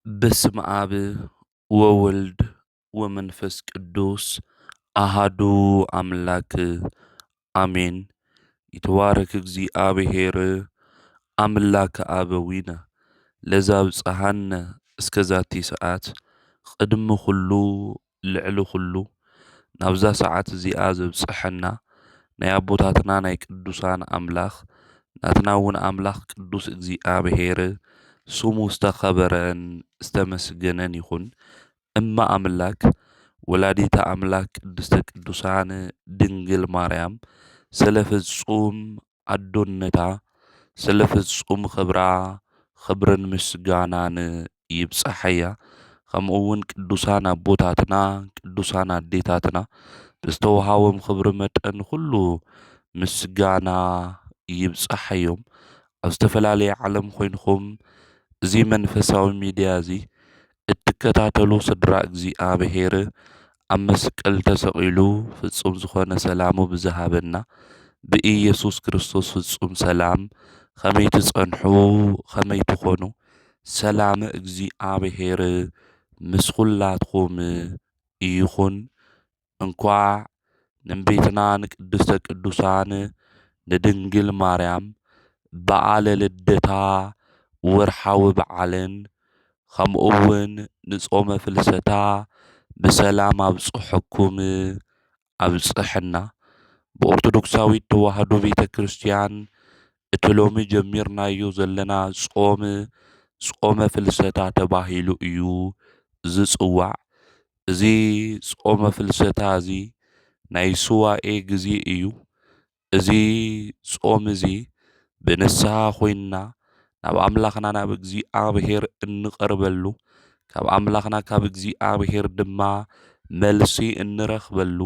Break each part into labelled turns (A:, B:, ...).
A: በስመ አብ ወወልድ ወመንፈስ ቅዱስ አሃዱ አምላክ አሜን። ይትባረክ እግዚአብሔር አምላከ አበዊነ ለዘአብጽሐነ እስከዛቲ ሰዓት ቅድሚ ኩሉ ልዕሊ ኩሉ ናብዛ ሰዓት እዚኣ ዘብጽሐና ናይ አቦታትና ናይ ቅዱሳን አምላኽ ናትና እውን አምላኽ ቅዱስ እግዚአብሔር ስሙ ዝተኸበረን ዝተመስገነን ይኹን። እማ አምላክ ወላዲተ አምላክ ቅድስተ ቅዱሳን ድንግል ማርያም ስለ ፍጹም አዶነታ ስለ ፍጹም ክብራ ክብርን ምስጋናን ይብጽሐያ። ከምኡ እውን ቅዱሳን አቦታትና ቅዱሳን አዴታትና ብዝተወሃቦም ክብሪ መጠን ኩሉ ምስጋና ይብጽሐዮም። ኣብ ዝተፈላለየ ዓለም ኮይንኩም እዚ መንፈሳዊ ሚድያ እዚ እትከታተሉ ስድራ እግዚአብሔር ኣብ መስቀል ተሰቂሉ ፍጹም ዝኾነ ሰላሙ ብዝሃበና ብኢየሱስ ክርስቶስ ፍጹም ሰላም ከመይ ትጸንሑ ከመይ ትኾኑ ሰላም እግዚአብሔር ምስ ኩላትኩም ይኹን። እንኳዕ ንቤትና ንቅድስተ ቅዱሳን ንድንግል ማርያም በዓለ ልደታ ወርሓዊ በዓልን ከምኡ እውን ንጾመ ፍልሰታ ብሰላም አብጽሐኩም አብጽሕና። ብኦርቶዶክሳዊት ተዋህዶ ቤተ ክርስቲያን እቲ ሎሚ ጀሚርናዮ ዘለና ጾመ ፍልሰታ ተባሂሉ እዩ ዝጽዋዕ። እዚ ጾመ ፍልሰታ እዚ ናይ ስዋኤ ግዜ እዩ። እዚ ጾም እዚ ብንስሐ ኮይንና ናብ አምላኽና ናብ እግዚአብሔር እንቐርበሉ ካብ አምላኽና ካብ እግዚአብሔር ድማ መልሲ እንረኽበሉ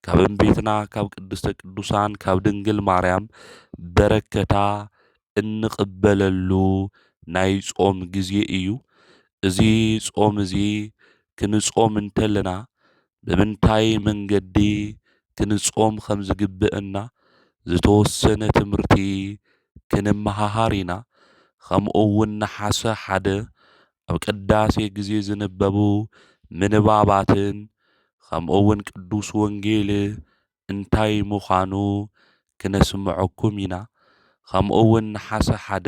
A: ካብ እመቤትና ካብ ቅድስተ ቅዱሳን ካብ ድንግል ማርያም በረከታ እንቕበለሉ ናይ ጾም ግዜ እዩ። እዚ ጾም እዚ ክንጾም እንተለና ብምንታይ መንገዲ ክንጾም ከም ዝግብአና ዝተወሰነ ትምህርቲ ክንመሃሃር ኢና። ከምኡ እውን ነሓሰ ሓደ ኣብ ቅዳሴ ግዜ ዝንበቡ ምንባባትን ከምኡ እውን ቅዱስ ወንጌል እንታይ ምዃኑ ክነስምዐኩም ኢና። ከምኡ እውን ነሓሰ ሓደ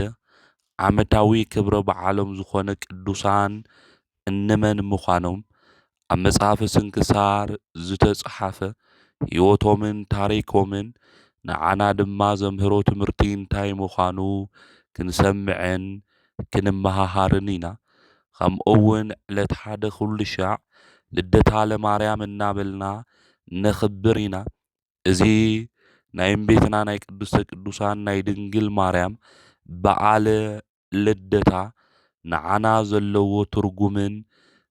A: ዓመታዊ ክብረ በዓሎም ዝኾነ ቅዱሳን እንመን ምዃኖም ኣብ መጽሓፈ ስንክሳር ዝተጽሓፈ ሕይወቶምን ታሪኮምን ንዓና ድማ ዘምህሮ ትምህርቲ እንታይ ምዃኑ ክንሰምዕን ክንመሃሃርን ኢና። ከምኡ እውን ዕለት ሓደ ኩሉ ሻዕ ልደታ ለማርያም እናበልና ነኽብር ኢና። እዚ ናይ እመቤትና ናይ ቅድስተ ቅዱሳን ናይ ድንግል ማርያም በዓለ ልደታ ንዓና ዘለዎ ትርጉምን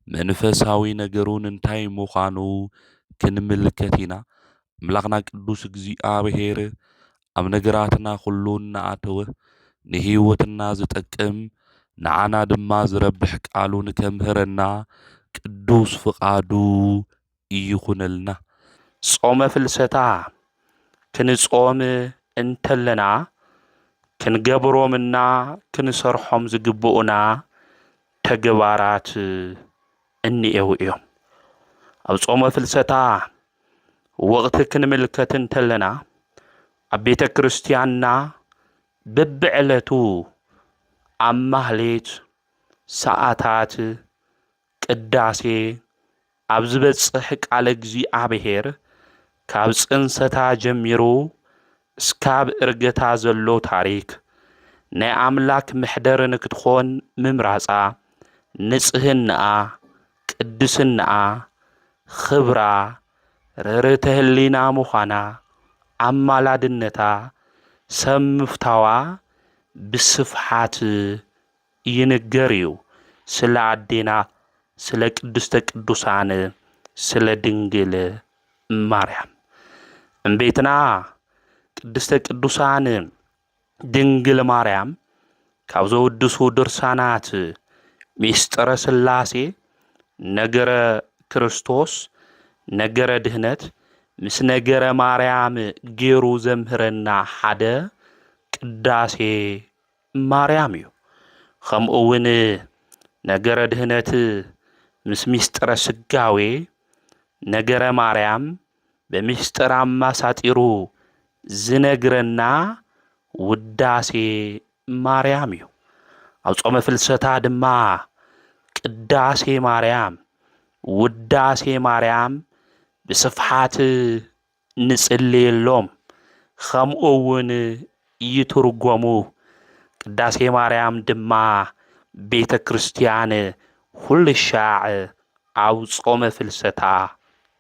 A: መንፈሳዊ ነገሩን እንታይ ምዃኑ ክንምልከት ኢና። አምላኽና ቅዱስ እግዚአብሔር ኣብ ነገራትና ኩሉ እናኣተወ ንህይወትና ዝጠቅም ንዓና ድማ ዝረብሕ ቃሉ ንከምህረና ቅዱስ ፍቃዱ ይኹነልና። ጾመ ፍልሰታ ክንጾም እንተለና ክንገብሮምና ክንሰርሖም ዝግብኡና ተግባራት እኒኤው እዮም። ኣብ ጾመ ፍልሰታ ወቕቲ ክንምልከት እንተለና ኣብ ቤተ ክርስቲያንና በብዕለቱ ኣብ ማህሌት ሰዓታት ቅዳሴ ኣብ ዝበጽሕ ቃለ እግዚአብሔር ካብ ጽንሰታ ጀሚሩ እስካብ ዕርገታ ዘሎ ታሪክ ናይ አምላክ ምሕደር ንክትኾን ምምራፃ ንጽህናኣ ቅድስናኣ ክብራ ርርተ ህሊና ምዃና አማላድነታ ሰብ ምፍታዋ ብስፍሓት ይንገር እዩ። ስለ አዴና ስለ ቅድስተ ቅዱሳን ስለ ድንግል ማርያም እመቤትና ቅድስተ ቅዱሳን ድንግል ማርያም ካብ ዘወድሱ ድርሳናት ሚስጥረ ሥላሴ ነገረ ክርስቶስ ነገረ ድህነት ምስ ነገረ ማርያም ገይሩ ዘምህረና ሓደ ቅዳሴ ማርያም እዩ። ከምኡ እውን ነገረ ድህነት ምስ ሚስጥረ ስጋዌ ነገረ ማርያም በሚስጥር አማሳጢሩ ዝነግረና ውዳሴ ማርያም እዩ። ኣብ ጾመ ፍልሰታ ድማ ቅዳሴ ማርያም ውዳሴ ማርያም ብስፍሓት ንጽልየሎም ከምኡ እውን ይትርጎሙ። ቅዳሴ ማርያም ድማ ቤተ ክርስቲያን ኩሉ ሻዕ ኣብ ጾመ ፍልሰታ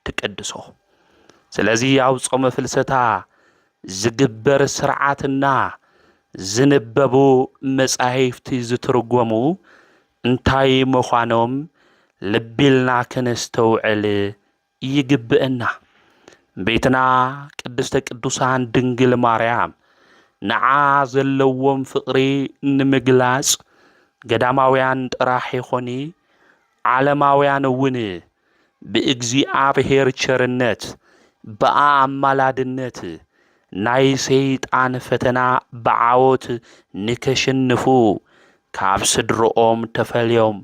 A: ትቅድሶ። ስለዚ ኣብ ጾመ ፍልሰታ ዝግበር ስርዓትና ዝንበቡ መጻሕፍቲ ዝትርጎሙ እንታይ ምዃኖም ልቢልና ከነስተውዕል ይግብአና። ቤትና ቅድስተ ቅዱሳን ድንግል ማርያም ንዓ ዘለዎም ፍቕሪ ንምግላጽ ገዳማውያን ጥራሕ ይኾኒ ዓለማውያን እውን ብእግዚአብሔር ቸርነት በአማላድነት ናይ ሰይጣን ፈተና ብዓወት ንከሽንፉ ካብ ስድሮኦም ተፈልዮም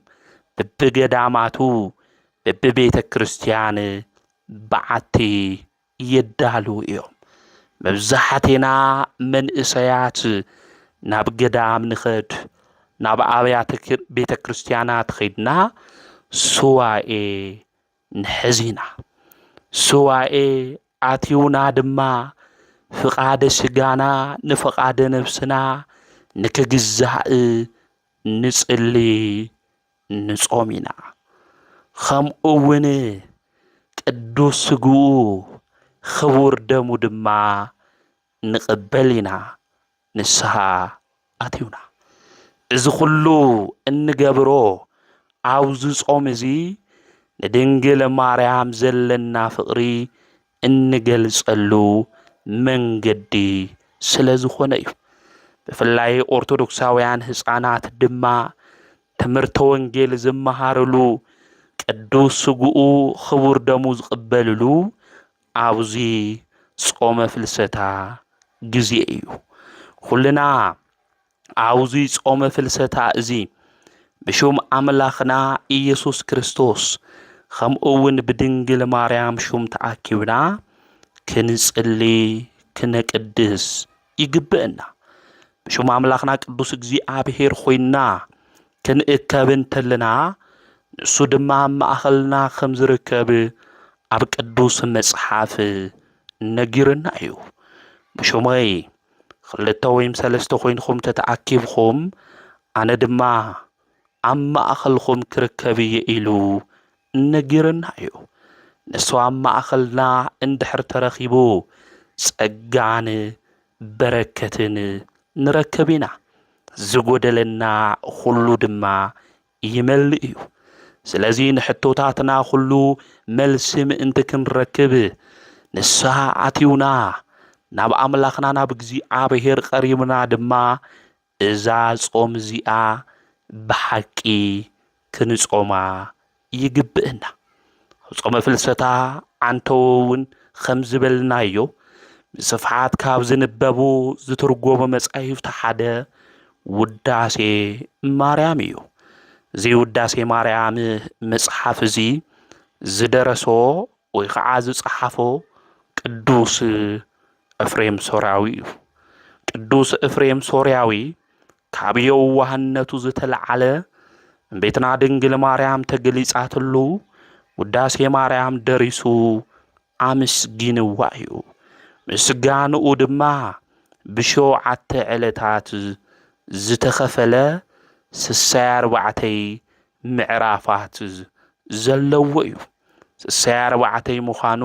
A: በብገዳማቱ በብቤተ ክርስቲያን በዓቲ የዳልው እዮም። መብዛሕቴና መንእሰያት ናብ ገዳም ንኸድ ናብ ኣብያተ ቤተ ክርስቲያናት ኸይድና ሱዋኤ ንሕዚና። ሱዋኤ ኣትዩና ድማ ፍቓደ ስጋና ንፍቓደ ነፍስና ንክግዛእ ንጽሊ ንጾም ኢና። ከምኡ እውን ቅዱስ ስግኡ ክቡር ደሙ ድማ ንቕበል ኢና ንስሓ ኣትዩና። እዚ ኩሉ እንገብሮ ኣብዚ ጾም እዚ ንድንግል ማርያም ዘለና ፍቕሪ እንገልጸሉ መንገዲ ስለ ዝኾነ እዩ። ብፍላይ ኦርቶዶክሳውያን ህፃናት ድማ ትምህርተ ወንጌል ዝመሃርሉ ቅዱስ ስግኡ ክቡር ደሙ ዝቕበልሉ ኣብዚ ጾመ ፍልሰታ ጊዜ እዩ። ኩልና ኣብዚ ጾመ ፍልሰታ እዚ ብሹም ኣምላኽና ኢየሱስ ክርስቶስ ከምኡ እውን ብድንግል ማርያም ሹም ተኣኪብና ክንጽሊ ክነቅድስ ይግብአና። ብሹም ኣምላኽና ቅዱስ እግዚኣብሔር ኮይንና ክንእከብ እንተለና ንሱ ድማ ማእኸልና ከም ዝርከብ ኣብ ቅዱስ መጽሓፍ ነጊርና እዩ። ብሹመይ ክልተ ወይም ሰለስተ ኮይንኩም ተተኣኪብኩም ኣነ ድማ ኣብ ማእኸልኩም ክርከብ እየ ኢሉ ነጊርና እዩ። ንሱ ኣብ ማእኸልና እንድሕር ተረኺቡ ጸጋን በረከትን ንረክብ ኢና። ዝጎደለና ኩሉ ድማ ይመልእ እዩ። ስለዚ ንሕቶታትና ኩሉ መልሲ ምእንቲ ክንረክብ ንስሓ ኣትዩና ናብ ኣምላኽና ናብ እግዚኣብሔር ቀሪብና ድማ እዛ ጾም እዚኣ ብሓቂ ክንጾማ ይግብአና። ጾመ ፍልሰታ ዓንተው እውን ከም ዝበልናዮ ብስፍሓት ካብ ዝንበቡ ዝትርጎሙ መጻሕፍቲ ሓደ ውዳሴ ማርያም እዩ። እዚ ውዳሴ ማርያም መጽሓፍ እዚ ዝደረሶ ወይ ከዓ ዝጸሓፎ ቅዱስ ኤፍሬም ሶርያዊ እዩ። ቅዱስ ኤፍሬም ሶርያዊ ካብ የዋህነቱ ዝተለዓለ ቤትና ድንግል ማርያም ተገሊጻትሉ ውዳሴ ማርያም ደሪሱ ኣመስጊንዋ እዩ። ምስጋንኡ ድማ ብሸውዓተ ዕለታት ዝተኸፈለ 64 ምዕራፋት ዘለዎ እዩ። 64 ምዃኑ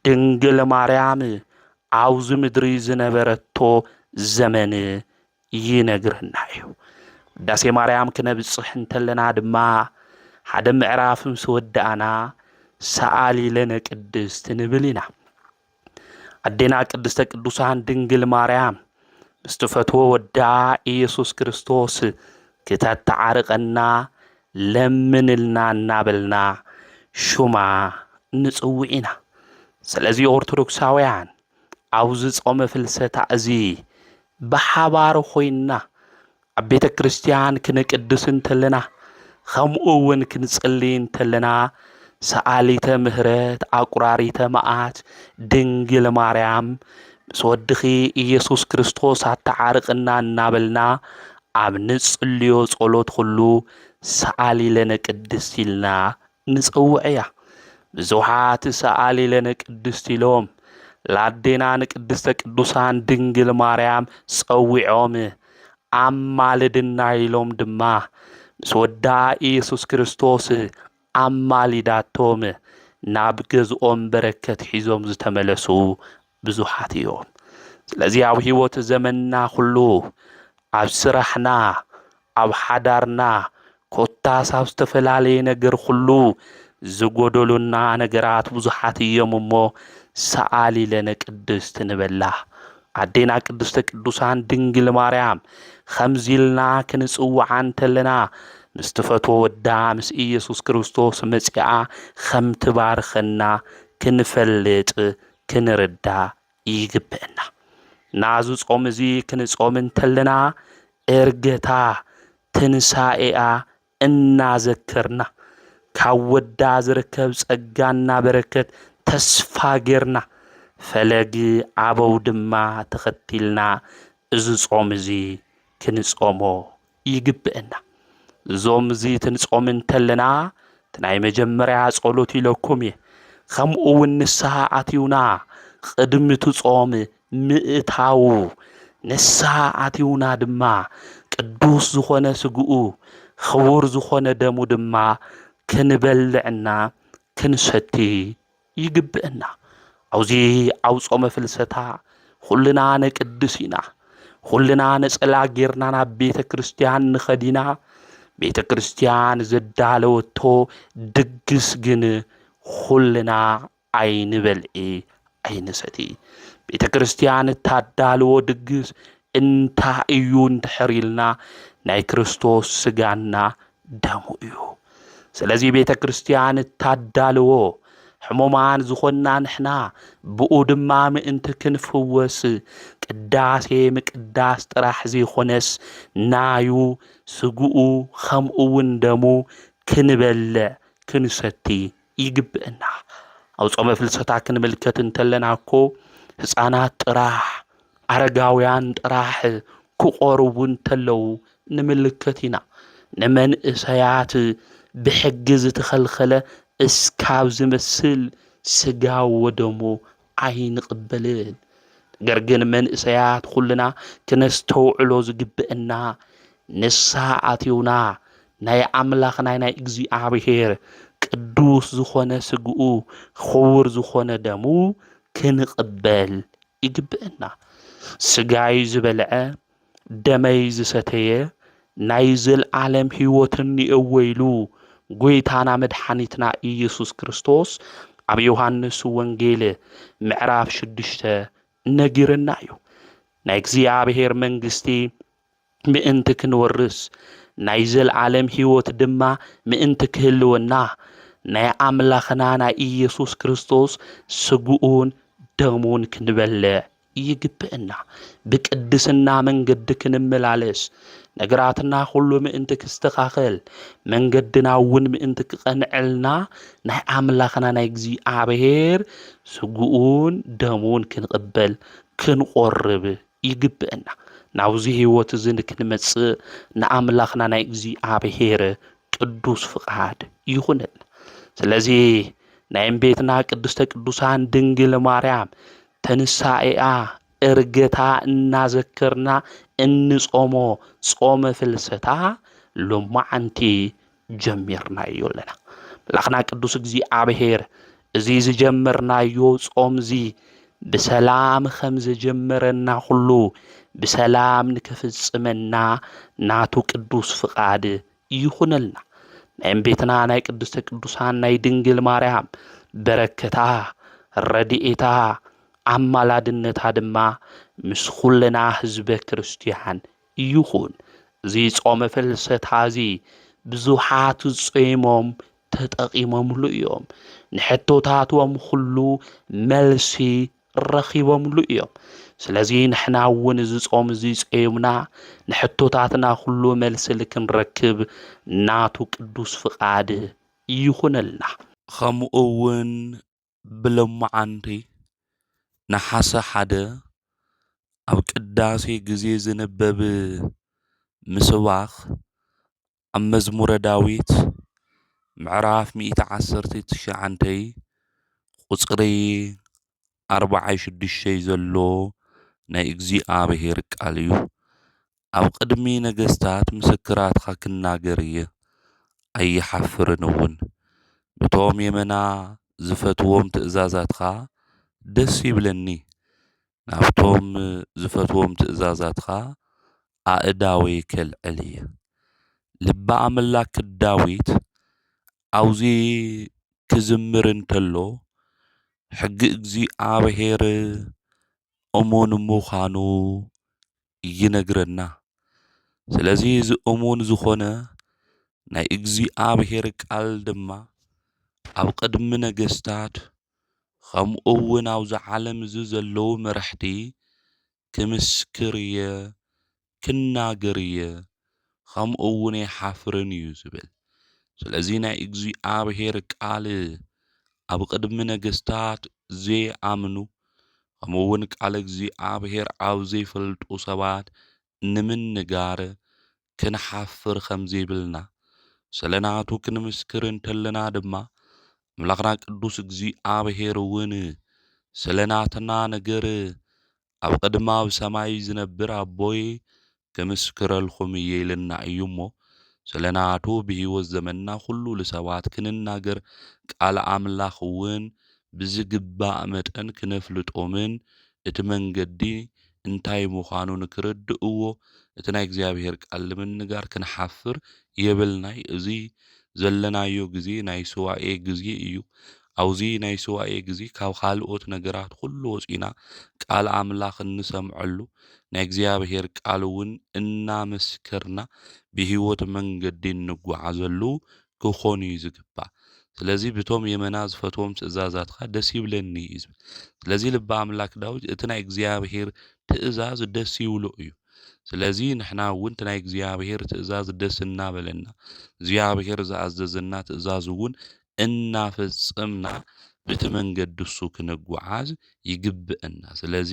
A: ድንግል ማርያም ኣብዚ ምድሪ ዝነበረቶ ዘመን ይነግረና እዩ። ውዳሴ ማርያም ክነብጽሕ እንተለና ድማ ሓደ ምዕራፍ ምስ ወዳእና ሰኣሊ ለነ ቅድስት ንብል ኢና። ኣዴና ቅድስተ ቅዱሳን ድንግል ማርያም ምስትፈትዎ ወዳ ኢየሱስ ክርስቶስ ክተተዓርቐና ለምንልና እናበልና ሹማ ንጽውዕ ኢና። ስለዚ ኦርቶዶክሳውያን ኣብዚ ጾመ ፍልሰታ እዚ ብሓባር ኮይንና ኣብ ቤተ ክርስቲያን ክነቅድስ እንተለና ከምኡውን ክንጽልይ እንተለና ሰአሊተ ምህረት አቁራሪተ መዓት ድንግል ማርያም ምስ ወድኺ ኢየሱስ ክርስቶስ አተዓርቅና እናበልና ኣብ ንጽልዮ ጸሎት ኩሉ ሰአሊ ለነ ቅድስት ኢልና ንጽውዕ እያ። ብዙሓት ሰአሊ ለነ ቅድስት ኢሎም ላዴና ንቅድስተ ቅዱሳን ድንግል ማርያም ጸዊዖም አማልድና ኢሎም ድማ ምስ ወዳ ኢየሱስ ክርስቶስ አማሊዳቶም ናብ ገዝኦም በረከት ሒዞም ዝተመለሱ ብዙሓት እዮም። ስለዚ ኣብ ህይወት ዘመንና ኩሉ ኣብ ስራሕና ኣብ ሓዳርና ኮታስ ኣብ ዝተፈላለየ ነገር ኩሉ ዝጎደሉና ነገራት ብዙሓት እዮም እሞ ሰአሊ ለነ ቅድስት ንበላ ኣዴና ቅድስተ ቅዱሳን ድንግል ማርያም ከምዚ ኢልና ክንጽውዓ እንተለና ምስ ትፈትዎ ወዳ ምስ ኢየሱስ ክርስቶስ መጺኣ ከም ትባርኸና ክንፈልጥ ክንርዳእ ይግብአና። ናዙ ጾም እዚ ክንጾም እንተለና ዕርገታ ትንሳኤኣ እናዘከርና ካብ ወዳ ዝርከብ ጸጋና በረከት ተስፋ ጌርና ፈለግ ኣበው ድማ ተኸቲልና እዚ ጾም እዚ ክንጾሞ ይግብአና። ዞም እዚ ትንጾም እንተለና ናይ መጀመርያ ጸሎት ኢለኩም እየ። ከምኡውን ንስሓ ኣትዩና ቅድሚ እቲ ጾም ምእታው ንስሓ ኣትዩና ድማ ቅዱስ ዝኾነ ስግኡ ክቡር ዝኾነ ደሙ ድማ ክንበልዕና ክንሰቲ ይግብአና። አውዚ ኣብ ጾመ ፍልሰታ ኩልና ነቅድስ ኢና፣ ኩልና ነጸላ ጌርና ናብ ቤተ ክርስቲያን ንኸዲና ቤተ ክርስቲያን ዘዳለወቶ ድግስ ግን ኩልና ኣይንበልዒ ኣይንሰቲ። ቤተ ክርስቲያን እታዳልዎ ድግስ እንታይ እዩ እንድሕር ኢልና ናይ ክርስቶስ ስጋና ደሙ እዩ። ስለዚ ቤተ ክርስቲያን እታዳልዎ ሕሙማን ዝኾንና ንሕና ብኡ ድማ ምእንቲ ክንፍወስ ቅዳሴ ምቅዳስ ጥራሕ ዘይኾነስ ናዩ ስግኡ ከምኡውን ደሙ ክንበልዕ ክንሰቲ ይግብአና። ኣብ ጾመ ፍልሰታ ክንምልከት እንተለና እኮ ህፃናት ጥራሕ ኣረጋውያን ጥራሕ ክቆርቡ እንተለው ንምልከት ኢና። ንመንእሰያት ብሕጊ ዝተኸልኸለ እስካብ ዝመስል ስጋው ወደሙ ኣይንቕበልን። ነገር ግን መንእሰያት ኩልና ክነስተውዕሎ ዝግብአና ንስሓ ኣትዩና ናይ ኣምላኽና ናይ እግዚኣብሔር ቅዱስ ዝኾነ ስግኡ ክቡር ዝኾነ ደሙ ክንቕበል ይግብአና። ስጋይ ዝበልዐ ደመይ ዝሰተየ ናይ ዘለዓለም ሕይወትን የወይሉ ጎይታና መድኃኒትና ኢየሱስ ክርስቶስ ኣብ ዮሐንስ ወንጌል ምዕራፍ 6 ነጊርና እዩ። ናይ እግዚአብሔር መንግስቲ ምእንቲ ክንወርስ ናይ ዘለዓለም ሕይወት ድማ ምእንቲ ክህልወና ናይ ኣምላኽና ናይ ኢየሱስ ክርስቶስ ስግኡን ደሙን ክንበልዕ ይግብአና። ብቅድስና መንገዲ ክንመላለስ ነገራትና ሁሉ ምእንቲ ክስተኻኸል መንገድና እውን ምእንቲ ክቐንዕልና ናይ ኣምላኽና ናይ እግዚአብሔር ስግኡን ደሙን ክንቅበል ክንቆርብ ይግብአና። ናብዚ ህይወት እዚ ንክንመጽእ ንኣምላኽና ናይ እግዚአብሔር ቅዱስ ፍቃድ ይኹነልና። ስለዚ ናይ እምቤትና ቅድስተ ቅዱሳን ድንግል ማርያም ተንሳኤኣ ዕርገታ እናዘከርና እንጾሞ ጾመ ፍልሰታ ሎማዓንቲ ጀሚርናዮ ኣለና። ኣምላኽና ቅዱስ እግዚአብሔር እዚ ዝጀመርናዮ ጾም እዚ ብሰላም ከም ዝጀመረና ሁሉ ብሰላም ንክፍጽመና ናቱ ቅዱስ ፍቃድ ይኹነልና። ናይ እምቤትና ናይ ቅድስተ ቅዱሳን ናይ ድንግል ማርያም በረከታ ረድኤታ ኣማላድነታ ድማ ምስ ኩልና ህዝበ ክርስቲያን ይኹን። እዚ ጾመ ፍልሰታ እዚ ብዙሓት ጾሞም ተጠቂሞምሉ እዮም። ንሕቶታቶም ሁሉ መልሲ ረኺቦምሉ እዮም። ስለዚ ንሕና እውን እዚ ጾም እዚ ጸዩምና ንሕቶታትና ኩሉ መልሲ ክንረክብ ናቱ ቅዱስ ፍቃድ ይኹነልና። ከምኡ እውን ብሎማዓንቲ ነሓሰ 1 ኣብ ቅዳሴ ግዜ ዝንበብ ምስባኽ ኣብ መዝሙረ ዳዊት ምዕራፍ 119 ቁጽሪ 46 ዘሎ ናይ እግዚኣብሔር ቃል እዩ። ኣብ ቅድሚ ነገስታት ምስክራትኻ ክናገር እየ ኣይሓፍርን እውን በቶም የመና ዝፈትዎም ትእዛዛትኻ ደስ ይብለኒ ናብቶም ዝፈትዎም ትእዛዛትኻ ኣእዳወይ ከልዕል እየ። ልበ ኣምላክ ዳዊት ኣውዚ ክዝምር እንተሎ ሕጊ እግዚኣብሔር እሙን ምዃኑ ይነግረና። ስለዚ እዚ እሙን ዝኾነ ናይ እግዚኣብሔር ቃል ድማ ኣብ ቅድሚ ነገስታት ከምኡ እውን ኣብዚ ዓለም እዚ ዘለዉ መራሕቲ ክምስክር እየ ክናገር እየ ከምኡ እውን ኣይሓፍርን እዩ ዝብል። ስለዚ ናይ እግዚኣብሔር ቃል ኣብ ቅድሚ ነገስታት ዘይኣምኑ ከምኡ እውን ቃል እግዚኣብሔር ኣብ ዘይፈልጡ ሰባት ንምንጋር ክንሓፍር ከም ዘይብልና ስለናቱ ክንምስክር እንተለና ድማ ኣምላኽና ቅዱስ እግዚኣብሔር እውን ስለናትና ነገር ኣብ ቅድማ ኣብ ሰማይ ዝነብር ኣቦይ ክምስክረልኩም እየ ኢልና እዩ እሞ ስለናቱ ብሂወት ዘመንና ኩሉ ለሰባት ክንናገር ቃል ኣምላኽ እውን ብዝግባእ መጠን ክነፍልጦምን እቲ መንገዲ እንታይ ምዃኑ ንክርድእዎ እቲ ናይ እግዚኣብሔር ቃል ንምንጋር ክንሓፍር የብልናይ። እዚ ዘለናዮ ግዜ ናይ ሱዋኤ ግዜ እዩ። ኣብዚ ናይ ሱዋኤ ግዜ ካብ ካልኦት ነገራት ኩሉ ወፂና ቃል ኣምላኽ እንሰምዐሉ ናይ እግዚኣብሔር ቃል እውን እናመስከርና ብሂወት መንገዲ እንጓዓዘሉ ክኾን እዩ ዝግባእ። ስለዚ በቶም የመና ዝፈትዎም ትእዛዛትካ ደስ ይብለኒ እዩ ዝብል። ስለዚ ልበ ኣምላክ ዳዊት እቲ ናይ እግዚኣብሔር ትእዛዝ ደስ ይብሎ እዩ። ስለዚ ንሕና እውን እቲ ናይ እግዚኣብሔር ትእዛዝ ደስ እናበለና እግዚኣብሔር ዝኣዘዘና ትእዛዝ እውን እናፈጸምና በቲ መንገዲ እሱ ክንጓዓዝ ይግብአና። ስለዚ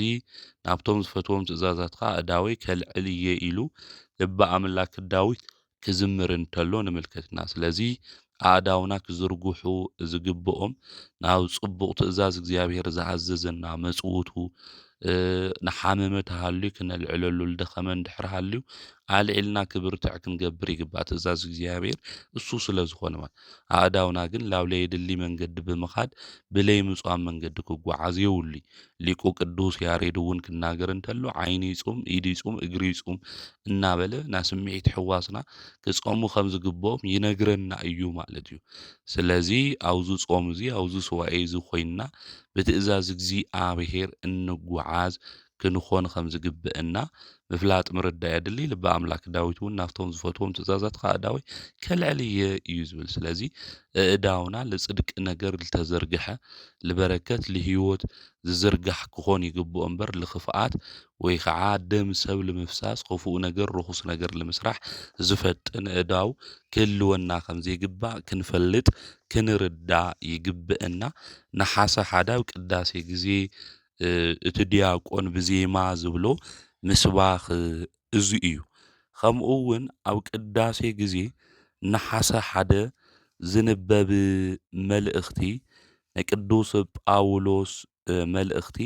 A: ናብቶም ዝፈትዎም ትእዛዛትካ ኣእዳወይ ከልዕል እየ ኢሉ ልበ ኣምላክ ዳዊት ክዝምር እንተሎ ንምልከትና። ስለዚ ኣእዳውና ክዝርግሑ ዝግብኦም ናብ ጽቡቕ ትእዛዝ እግዚኣብሔር ዝኣዘዘና መጽውቱ ንሓመመ ተሃልዩ ክነልዕለሉ ልደኸመ እንድሕር ሃልዩ ኣልዒልና ክብርትዕ ክንገብር ይግባእ ትእዛዝ እግዚኣብሔር እሱ ስለ ዝኾነ ማለት። ኣእዳውና ግን ላብ ለየድሊ መንገዲ ብምኻድ ብለይ ምጽዋም መንገዲ ክጓዓዝ የብሉይ። ሊቁ ቅዱስ ያሬድ እውን ክናገር እንተሎ ዓይኒ ይጹም ኢድ ይጹም እግሪ ይጹም እናበለ ናብ ስምዒት ሕዋስና ክጾሙ ከም ዝግብኦም ይነግረና እዩ ማለት እዩ። ስለዚ ኣብዚ ጾም እዚ ኣብዚ ሱዋኤ እዚ ኮይንና ብትእዛዝ እግዚኣብሔር እንጓዓዝ ክንኾን ከም ዝግብአና ምፍላጥ ምርዳእ የድሊ። ልበ ኣምላክ ዳዊት እውን ናብቶም ዝፈትዎም ትእዛዛትካ ኣእዳወይ ከልዕል እየ እዩ ዝብል። ስለዚ ኣእዳውና ለጽድቂ ነገር ዝተዘርግሐ ልበረከት ልሂወት ዝዝርጋሕ ክኾን ይግብኦ እምበር ልኽፍኣት ወይ ከዓ ደም ሰብ ንምፍሳስ ክፉእ ነገር ርኹስ ነገር ንምስራሕ ዝፈጥን ኣእዳው ክህልወና ከም ዘይግባእ ክንፈልጥ ክንርዳእ ይግብአና። ነሓሰ 1 ኣብ ቅዳሴ ግዜ እቲ ዲያቆን ብዜማ ዝብሎ ምስባኽ እዚ እዩ። ከምኡ እውን ኣብ ቅዳሴ ግዜ ነሓሰ 1 ዝንበብ መልእኽቲ ናይ ቅዱስ ጳውሎስ መልእኽቲ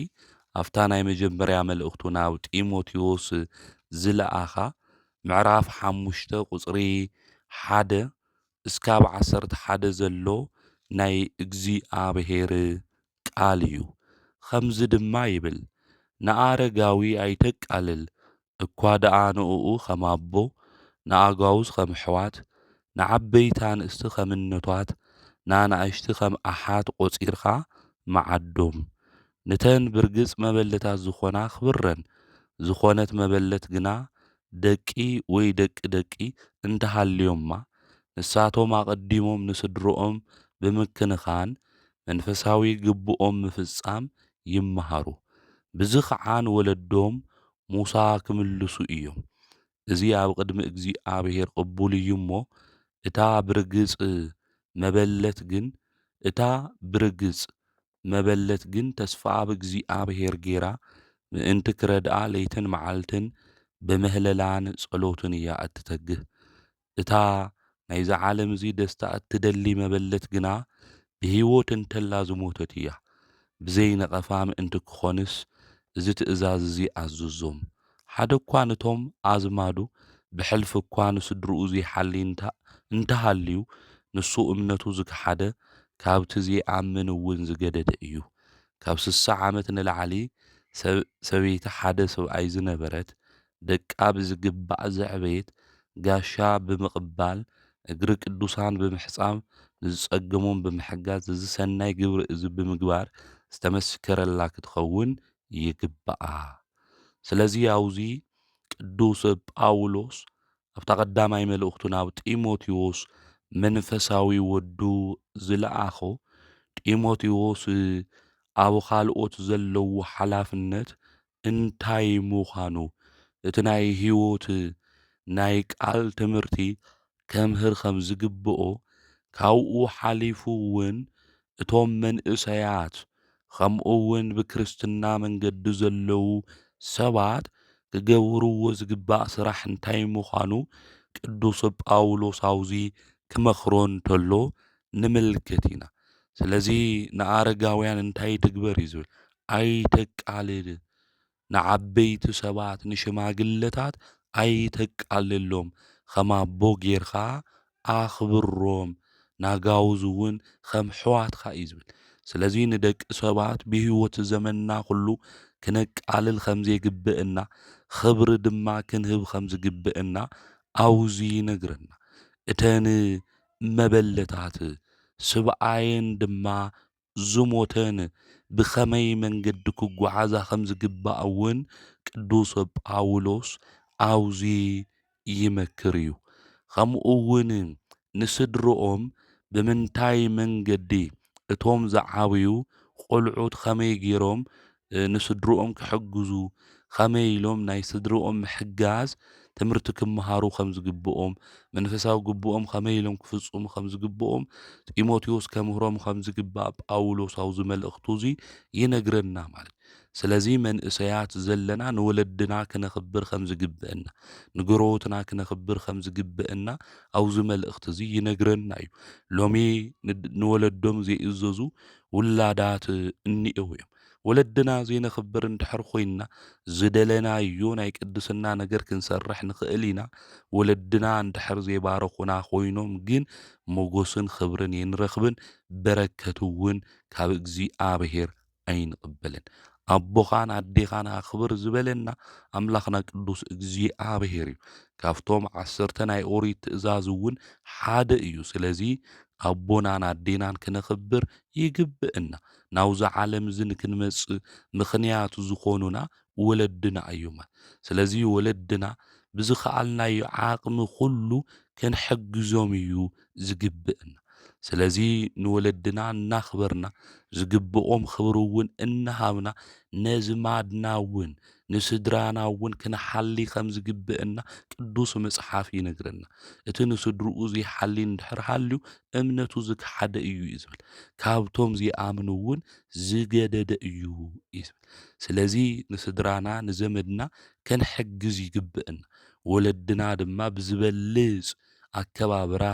A: ኣፍታ ናይ መጀመርያ መልእኽቱ ናብ ጢሞቴዎስ ዝለኣኻ ምዕራፍ 5 ቁጽሪ 1 እስካብ 11 ዘሎ ናይ እግዚኣብሔር ቃል እዩ። ከምዚ ድማ ይብል ንኣረጋዊ ኣይተቃልል እኳ ደኣ ንኡኡ ከም ኣቦ ንኣጓውዝ ከም ኣሕዋት ንዓበይቲ ኣንስቲ ከም እነቷት ንኣናእሽቲ ከም ኣሓት ቖጺርካ መዓዶም ንተን ብርግጽ መበለታት ዝኾና ክብረን ዝኾነት መበለት ግና ደቂ ወይ ደቂ ደቂ እንተሃልዮማ ንሳቶም ኣቐዲሞም ንስድሮኦም ብምክንኻን መንፈሳዊ ግብኦም ምፍጻም ይመሃሩ። ብዝ ኸዓ ንወለዶም ሙሳ ክምልሱ እዮም። እዚ ኣብ ቅድሚ እግዚኣብሔር ቅቡል እዩ እሞ እታ ብርግጽ መበለት ግን ተስፋ ኣብ እግዚኣብሔር ጌራ ምእንቲ ክረድኣ ለይትን መዓልትን ብምህለላን ጸሎትን እያ እትተግህ። እታ ናይዚ ዓለም እዚ ደስታ እትደሊ መበለት ግና ብሂወት እንተላ ዝሞተት እያ። ብዘይ ነቐፋ ምእንቲ ክኾንስ እዚ ትእዛዝ እዚ ኣዘዞም። ሓደ እኳ ነቶም ኣዝማዱ ብሕልፊ እኳ ንስድርኡ ዘይሓሊ እንተሃልዩ ንሱ እምነቱ ዝከሓደ ካብቲ ዘይኣምን እውን ዝገደደ እዩ። ካብ 60 ዓመት ንላዕሊ ሰበይቲ ሓደ ሰብኣይ ዝነበረት ደቃ ብዝግባእ ዘዕበየት ጋሻ ብምቕባል እግሪ ቅዱሳን ብምሕጻብ ንዝጸገሞም ብምሕጋዝ እዚ ሰናይ ግብሪ እዚ ብምግባር ዝተመስከረላ ክትኸውን ይግባኣ። ስለዚ አውዚ ቅዱስ ጳውሎስ ኣብታ ቀዳማይ መልእኽቱ ናብ ጢሞቴዎስ መንፈሳዊ ወዱ ዝለኣኾ ጢሞቴዎስ ኣብ ካልኦት ዘለዉ ሓላፍነት እንታይ ምዃኑ እቲ ናይ ህይወት ናይ ቃል ትምህርቲ ከምህር ከም ዝግብኦ ካብኡ ሓሊፉ እውን እቶም መንእሰያት ከምኡ እውን ብክርስትና መንገዲ ዘለዉ ሰባት ክገብርዎ ዝግባእ ስራሕ እንታይ ምዃኑ ቅዱስ ጳውሎስ አውዚ ክመኽሮ እንተሎ ንምልከት ኢና። ስለዚ ንኣረጋውያን እንታይ ትግበር እዩ ዝብል ኣይተቃልል፣ ንዓበይቲ ሰባት ንሽማግለታት ኣይተቃልሎም፣ ከም ኣቦ ጌርካ ኣኽብሮም፣ ናጋውዝ እውን ከም ሕዋትካ እዩ ዝብል። ስለዚ ንደቂ ሰባት ብህይወት ዘመንና ኩሉ ክነቃልል ከም ዘይግብአና ክብሪ ድማ ክንህብ ከም ዝግብአና አውዚ ይነግረና። እተን መበለታት ስብኣየን ድማ ዝሞተን ብኸመይ መንገዲ ክጓዓዛ ከም ዝግባእ እውን ቅዱስ ጳውሎስ አውዚ ይመክር እዩ። ከምኡ እውን ንስድሮኦም ብምንታይ መንገዲ እቶም ዝዓብዩ ቆልዑት ከመይ ገይሮም ንስድሮኦም ክሕግዙ ከመይ ኢሎም ናይ ስድሮኦም ምሕጋዝ ትምህርቲ ክመሃሩ ከም ዝግብኦም መንፈሳዊ ግብኦም ከመይ ኢሎም ክፍጽሙ ከም ዝግብኦም ጢሞቴዎስ ከምህሮም ከም ዝግባእ ጳውሎስ አብዚ መልእኽቱ እዚ ይነግረና ማለት። ስለዚ መንእሰያት ዘለና ንወለድና ክነኽብር ከም ዝግብአና ንጎረቤትና ክነኽብር ከም ዝግብአና አብዚ መልእኽቲ እዚ ይነግረና እዩ። ሎሚ ንወለዶም ዘይእዘዙ ውላዳት እኒአው እዮም። ወለድና ዘይነኽብር እንድሕር ኮይንና ዝደለናዮ ናይ ቅድስና ነገር ክንሰርሕ ንኽእል ኢና። ወለድና እንድሕር ዘይባረኹና ኮይኖም ግን ሞገስን ክብርን ይንረኽብን በረከት እውን ካብ እግዚኣብሔር ኣይንቕበልን። ኣቦኻን ኣዴኻን ኣኽብር ዝበለና ኣምላኽና ቅዱስ እግዚኣብሔር እዩ። ካብቶም 10 ናይ ኦሪት ትእዛዝ እውን ሓደ እዩ። ስለዚ ኣቦናን ኣዴናን ክነኽብር ይግብአና። ናብዚ ዓለም እዚ ንክንመጽእ ምኽንያት ዝኾኑና ወለድና እዮም። ስለዚ ወለድና ብዝኸኣልናዮ ዓቕሚ ኩሉ ክንሕግዞም እዩ ዝግብአና። ስለዚ ንወለድና እናኽበርና ዝግብኦም ክብሪ እውን እናሃብና ነዝማድና እውን ንስድራና እውን ክንሓሊ ከም ዝግብአና ቅዱስ መጽሓፍ ይነግረና። እቲ ንስድርኡ ዘይሓሊ እንድሕር ሃልዩ እምነቱ ዝክሓደ እዩ እዩ ዝብል። ካብቶም ዘይኣምኑ እውን ዝገደደ እዩ እዩ ዝብል። ስለዚ ንስድራና ንዘመድና ከንሕግዝ ይግብአና። ወለድና ድማ ብዝበልጽ ኣከባብራ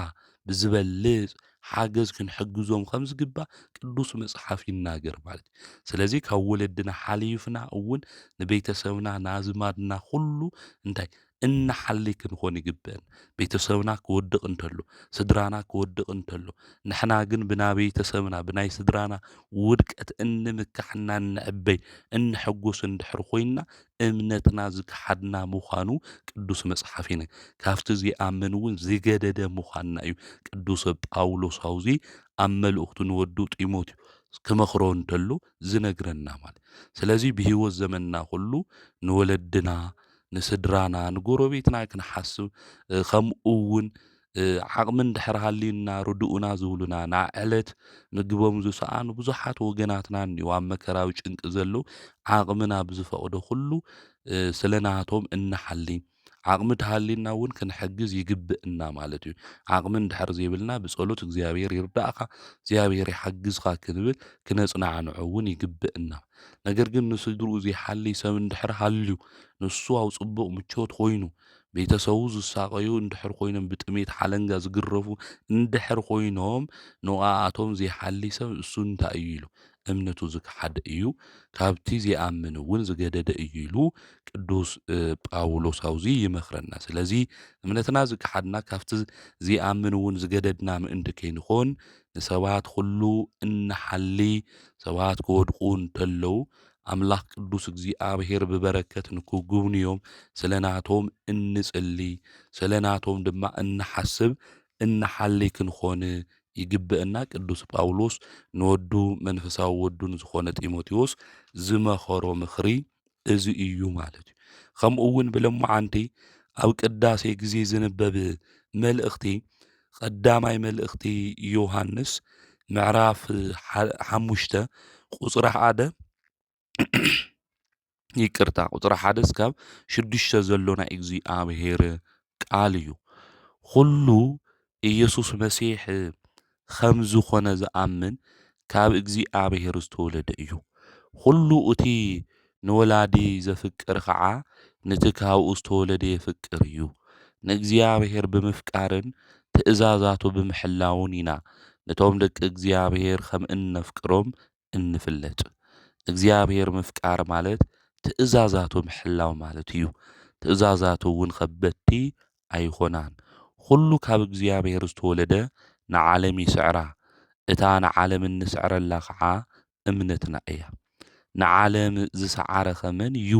A: ብዝበልጽ ሓገዝ ክንሕግዞም ከም ዝግባእ ቅዱስ መጽሓፍ ይናገር ማለት እዩ። ስለዚ ካብ ወለድና ሓሊፍና እውን ንቤተሰብና ናዝማድና ኩሉ እንታይ እናሓሊ ክንኾን ይግብአና። ቤተሰብና ክወድቕ እንተሎ ስድራና ክወድቕ እንተሎ ንሕና ግን ብና ቤተሰብና ብናይ ስድራና ውድቀት እንምካሕና እንዕበይ እንሕጎስ እንድሕር ኮይንና እምነትና ዝክሓድና ምዃኑ ቅዱስ መጽሓፍ ይነ ካብቲ ዘይኣምን እውን ዝገደደ ምዃንና እዩ ቅዱስ ጳውሎስ አውዚ ኣብ መልእኽቱ ንወዱ ጢሞቴዎስ ክመኽሮ እንተሎ ዝነግረና ማለት። ስለዚ ብህይወት ዘመንና ኩሉ ንወለድና ንስድራና ንጎረቤትና ክንሓስብ ከምኡ እውን ዓቕሚ እንድሕር ሃልዩና ርዱኡና ዝብሉና ናብ ዕለት ምግቦም ዝሰኣኑ ብዙሓት ወገናትና እኒአው ኣብ መከራዊ ጭንቂ ዘለዉ ዓቕምና ብዝፈቕዶ ኩሉ ስለ ናቶም እንሓሊ ዓቕሚ እንተሃልዩና እውን ክንሕግዝ ይግብእና ማለት እዩ። ዓቕሚ እንድሕር ዘይብልና ብጸሎት እግዚኣብሔር ይርዳእኻ እግዚኣብሔር ይሓግዝኻ ክንብል ክነጽናዕንዖ እውን ይግብእና። ነገር ግን ንስድርኡ ዘይሓሊ ሰብ እንድሕር ሃልዩ ንሱ ኣብ ጽቡቕ ምቾት ኮይኑ ቤተሰቡ ዝሳቀዩ እንድሕር ኮይኖም ብጥሜት ሓለንጋ ዝግረፉ እንድሕር ኮይኖም ንዓኣቶም ዘይሓሊ ሰብ እሱ እንታይ እዩ ኢሉ እምነቱ ዝክሓደ እዩ ካብቲ ዘይኣምን እውን ዝገደደ እዩ ኢሉ ቅዱስ ጳውሎስ አብዚ ይመክረና። ስለዚ እምነትና ዝክሓድና ካብቲ ዘይኣምን እውን ዝገደድና ምእንቲ ከይንኾን ንሰባት ኩሉ እናሓሊ ሰባት ክወድቁ እንተለዉ ኣምላኽ ቅዱስ እግዚኣብሔር ብበረከት ንክጉብንዮም ስለ ናቶም እንጽሊ ስለ ናቶም ድማ እንሓስብ እናሓሊ ክንኾን ይግብአና። ቅዱስ ጳውሎስ ንወዱ መንፈሳዊ ወዱ ንዝኾነ ጢሞቴዎስ ዝመኸሮ ምኽሪ እዚ እዩ ማለት እዩ። ከምኡ እውን ብለማዓንቲ ኣብ ቅዳሴ ግዜ ዝንበብ መልእኽቲ ቀዳማይ መልእኽቲ ዮሃንስ ምዕራፍ 5 ቁጽሪ 1 ይቅርታ ቁጽሪ 1 እስካብ 6 ዘሎ ናይ እግዚኣብሔር ቃል እዩ። ኩሉ ኢየሱስ መሲሕ ከም ዝኾነ ዝኣምን ካብ እግዚኣብሔር ዝተወለደ እዩ። ኩሉ እቲ ንወላዲ ዘፍቅር ከዓ ነቲ ካብኡ ዝተወለደ የፍቅር እዩ። ንእግዚኣብሔር ብምፍቃርን ትእዛዛቱ ብምሕላውን ኢና ነቶም ደቂ እግዚኣብሔር ከም እነፍቅሮም እንፍለጥ። እግዚአብሔር ምፍቃር ማለት ትእዛዛቱ ምሕላው ማለት እዩ። ትእዛዛቱ እውን ከበድቲ ኣይኮናን። ኩሉ ካብ እግዚኣብሔር ዝተወለደ ንዓለም ይስዕራ እታ ንዓለም እንስዕረላ ከዓ እምነትና እያ። ንዓለም ዝሰዓረ ኸመን እዩ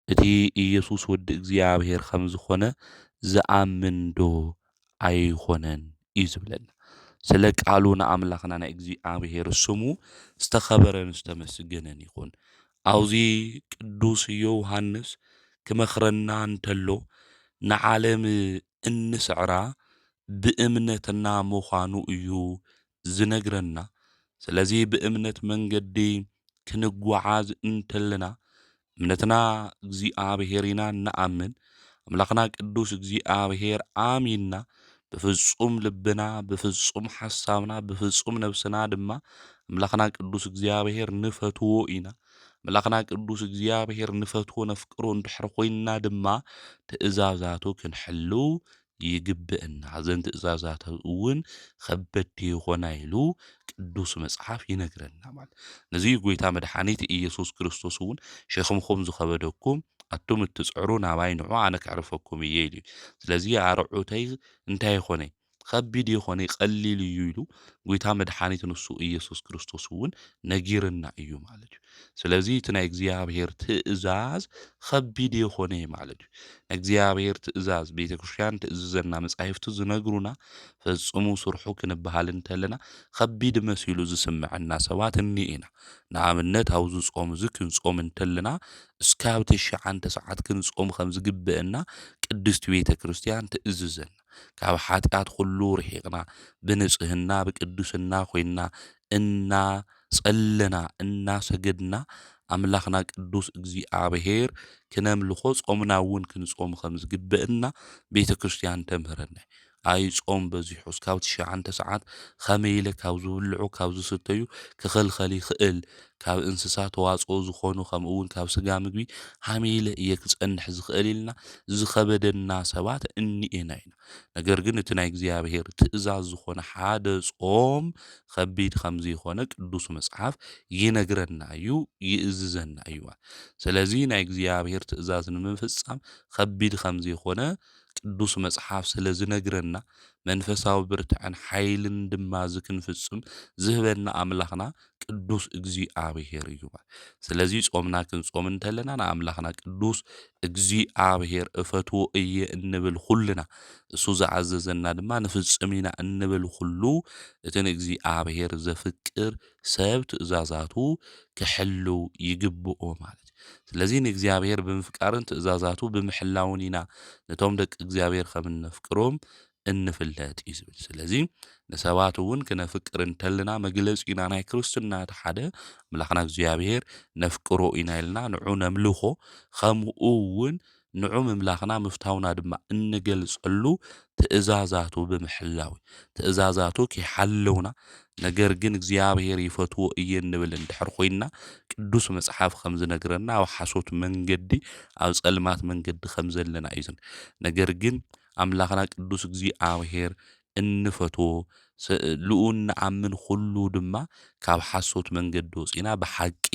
A: እቲ ኢየሱስ ወዲ እግዚኣብሔር ከም ዝኾነ ዝኣምን ዶ ኣይኮነን እዩ ዝብለና። ስለ ቃሉ ንኣምላኽና ናይ እግዚኣብሔር ስሙ ዝተኸበረን ዝተመስገነን ይኹን። ኣብዚ ቅዱስ ዮሃንስ ክመኽረና እንተሎ ንዓለም እንስዕራ ብእምነትና ምዃኑ እዩ ዝነግረና። ስለዚ ብእምነት መንገዲ ክንጓዓዝ እንተለና እምነትና እግዚኣብሔር ኢና ንኣምን ኣምላኽና ቅዱስ እግዚኣብሔር ኣሚንና ብፍጹም ልብና ብፍጹም ሓሳብና ብፍጹም ነብስና ድማ ኣምላኽና ቅዱስ እግዚኣብሔር ንፈትዎ ኢና። ኣምላኽና ቅዱስ እግዚኣብሔር ንፈትዎ ነፍቅሮ እንድሕር ኮይንና ድማ ትእዛዛቱ ክንሕሉ ይግብአና። እዘን ትእዛዛት እውን ከበድቲ ይኾና ኢሉ ቅዱስ መጽሓፍ ይነግረና ማለት ነዚ ጎይታ መድኃኒት ኢየሱስ ክርስቶስ እውን ሸኽምኩም ዝኸበደኩም ኣቱም እትጽዕሩ ናባይ ንዑ ኣነ ከዕርፈኩም እየ ኢሉ። ስለዚ ኣርዑተይ እንታይ ይኾነ ከቢድ ይኾነ ቀሊል እዩ ኢሉ ጎይታ መድኃኒት ንሱ ኢየሱስ ክርስቶስ እውን ነጊርና እዩ ማለት እዩ። ስለዚ እቲ ናይ እግዚኣብሔር ትእዛዝ ከቢድ ይኾነ ማለት እዩ። እግዚአብሔር ትእዛዝ ቤተ ክርስቲያን ትእዝዘና መጻሕፍቲ ዝነግሩና ፈጽሙ ስርሑ ክንበሃል እንተለና ከቢድ መሲሉ ዝስምዐና ሰባት እኒአና። ንኣብነት ኣብዚ ጾም እዚ ክንጾም እንተለና እስካብ 9 ሰዓት ክንጾም ከም ዝግብአና ቅድስቲ ቤተ ክርስቲያን ትእዝዘና። ካብ ኃጢአት ኩሉ ርሒቕና ብንጽህና ብቅዱስና ኮይና እናጸለና እናሰገድና ኣምላኽና ቅዱስ እግዚኣብሔር ክነምልኾ ጾምና እውን ክንጾም ከም ዝግብአና ቤተ ክርስቲያን ተምህረና። ኣይ ጾም በዚሑ እስካብ 9 ሰዓት ከመይ ኢለ ካብ ዝብልዑ ካብ ዝስተዩ ክኽልኸል ይኽእል። ካብ እንስሳ ተዋጽኦ ዝኾኑ ከምኡ እውን ካብ ስጋ ምግቢ ከመይ ኢለ እየ ክጸንሕ ዝኽእል ኢልና ዝኸበደና ሰባት እኒአና ኢና። ነገር ግን እቲ ናይ እግዚኣብሔር ትእዛዝ ዝኾነ ሓደ ጾም ከቢድ ከም ዘይኮነ ቅዱስ መጽሓፍ ይነግረና እዩ ይእዝዘና እዩ። ስለዚ ናይ እግዚኣብሔር ትእዛዝ ንምፍጻም ከቢድ ከም ዘይኮነ ቅዱስ መጽሓፍ ስለ ዝነግረና መንፈሳዊ ብርትዕን ሓይልን ድማ ዝክንፍጽም ዝህበና ኣምላኽና ቅዱስ እግዚኣብሔር እዩ። ስለዚ ጾምና ክንጾም እንተለና ንኣምላኽና ቅዱስ እግዚኣብሔር እፈትዎ እየ እንብል ኩልና እሱ ዝዓዘዘና ድማ ንፍጽም ኢና እንብል ኩሉ እቲ ንእግዚኣብሔር ዘፍቅር ሰብ ትእዛዛቱ ክሕሉ ይግብኦ ማለት እዩ። ስለዚ ንእግዚኣብሔር ብምፍቃርን ትእዛዛቱ ብምሕላውን ኢና ነቶም ደቂ እግዚኣብሔር ከም እነፍቅሮም እንፍለጥ እዩ ዝብል ስለዚ ንሰባት እውን ክነፍቅር እንተልና መግለፂ ኢና ናይ ክርስትና እቲ ሓደ ኣምላኽና እግዚኣብሔር ነፍቅሮ ኢና ኢልና ንዑ ነምልኾ ከምኡ እውን ንዑ ምምላኽና ምፍታውና ድማ እንገልጸሉ ትእዛዛቱ ብምሕላው ትእዛዛቱ ከይሓለውና ነገር ግን እግዚኣብሔር ይፈትዎ እየ እንብል እንድሕር ኮይና ቅዱስ መጽሓፍ ከም ዝነግረና ኣብ ሓሶት መንገዲ ኣብ ጸልማት መንገዲ ከም ዘለና እዩ ነገር ግን ኣምላኽና ቅዱስ እግዚኣብሔር እንፈትዎ ልኡን ንኣምን ኩሉ ድማ ካብ ሓሶት መንገዲ ወፂና ብሓቂ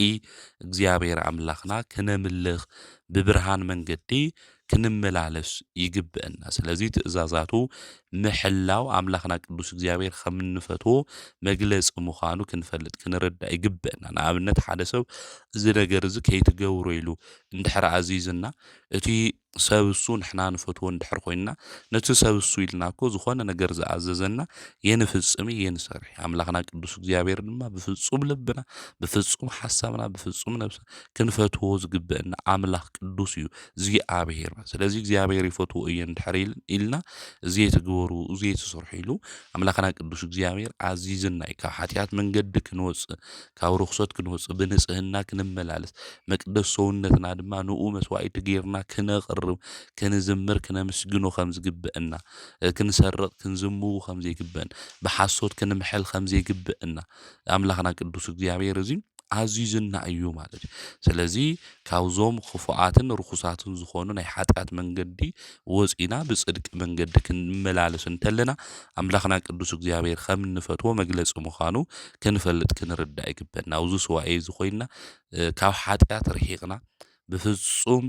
A: እግዚኣብሔር ኣምላኽና ክነምልኽ ብብርሃን መንገዲ ክንመላለስ ይግብአና ስለዚ ትእዛዛቱ ምሕላው ኣምላኽና ቅዱስ እግዚኣብሔር ከም እንፈትዎ መግለፂ ምዃኑ ክንፈልጥ ክንርዳእ ይግብአና ንኣብነት ሓደ ሰብ እዚ ነገር እዚ ከይትገብሮ ኢሉ እንድሕር ኣዚዝና እቲ ሰብ እሱ ንሕና ንፈትዎ እንድሕር ኮይና ነቲ ሰብ እሱ ኢልና እኮ ዝኾነ ነገር ዝኣዘዘና የንፍጽም የንሰርሕ ኣምላኽና ቅዱስ እግዚኣብሔር ድማ ብፍጹም ልብና ብፍጹም ሓሳብና ብፍጹም ነብስና ክንፈትዎ ዝግብአና ኣምላኽ ቅዱስ እዩ እግዚኣብሔር ስለዚ እግዚኣብሔር ይፈትዎ እየ እንድሕር ኢልና እዚ ትግበሩ እዚ ትሰርሑ ኢሉ ኣምላኽና ቅዱስ እግዚኣብሔር ኣዚዝና ካብ ሓጢኣት መንገዲ ክንወፅእ ካብ ርኩሰት ክንወፅእ ብንጽህና ክንመላለስ መቅደስ ሰውነትና ድማ ንኡ መስዋዕቲ ጌርና ክነቕርብ ክንዝምር ክነምስግኖ ከም ዝግብአና ክንሰርቕ ክንዝምው ከም ዘይግብአና ብሓሶት ክንምሕል ከም ዘይግብአና ኣምላኽና ቅዱስ እግዚኣብሔር እዚ ኣዚዝና እዩ ማለት እዩ ስለዚ ካብዞም ክፉኣትን ርኩሳትን ዝኾኑ ናይ ሓጢኣት መንገዲ ወፂና ብጽድቂ መንገዲ ክንመላለስ እንተለና ኣምላኽና ቅዱስ እግዚኣብሔር ከም እንፈትዎ መግለፂ ምዃኑ ክንፈልጥ ክንርዳእ ይግበአና ኣብዚ ስዋኤ እዚ ኮይና ካብ ሓጢኣት ርሒቕና ብፍጹም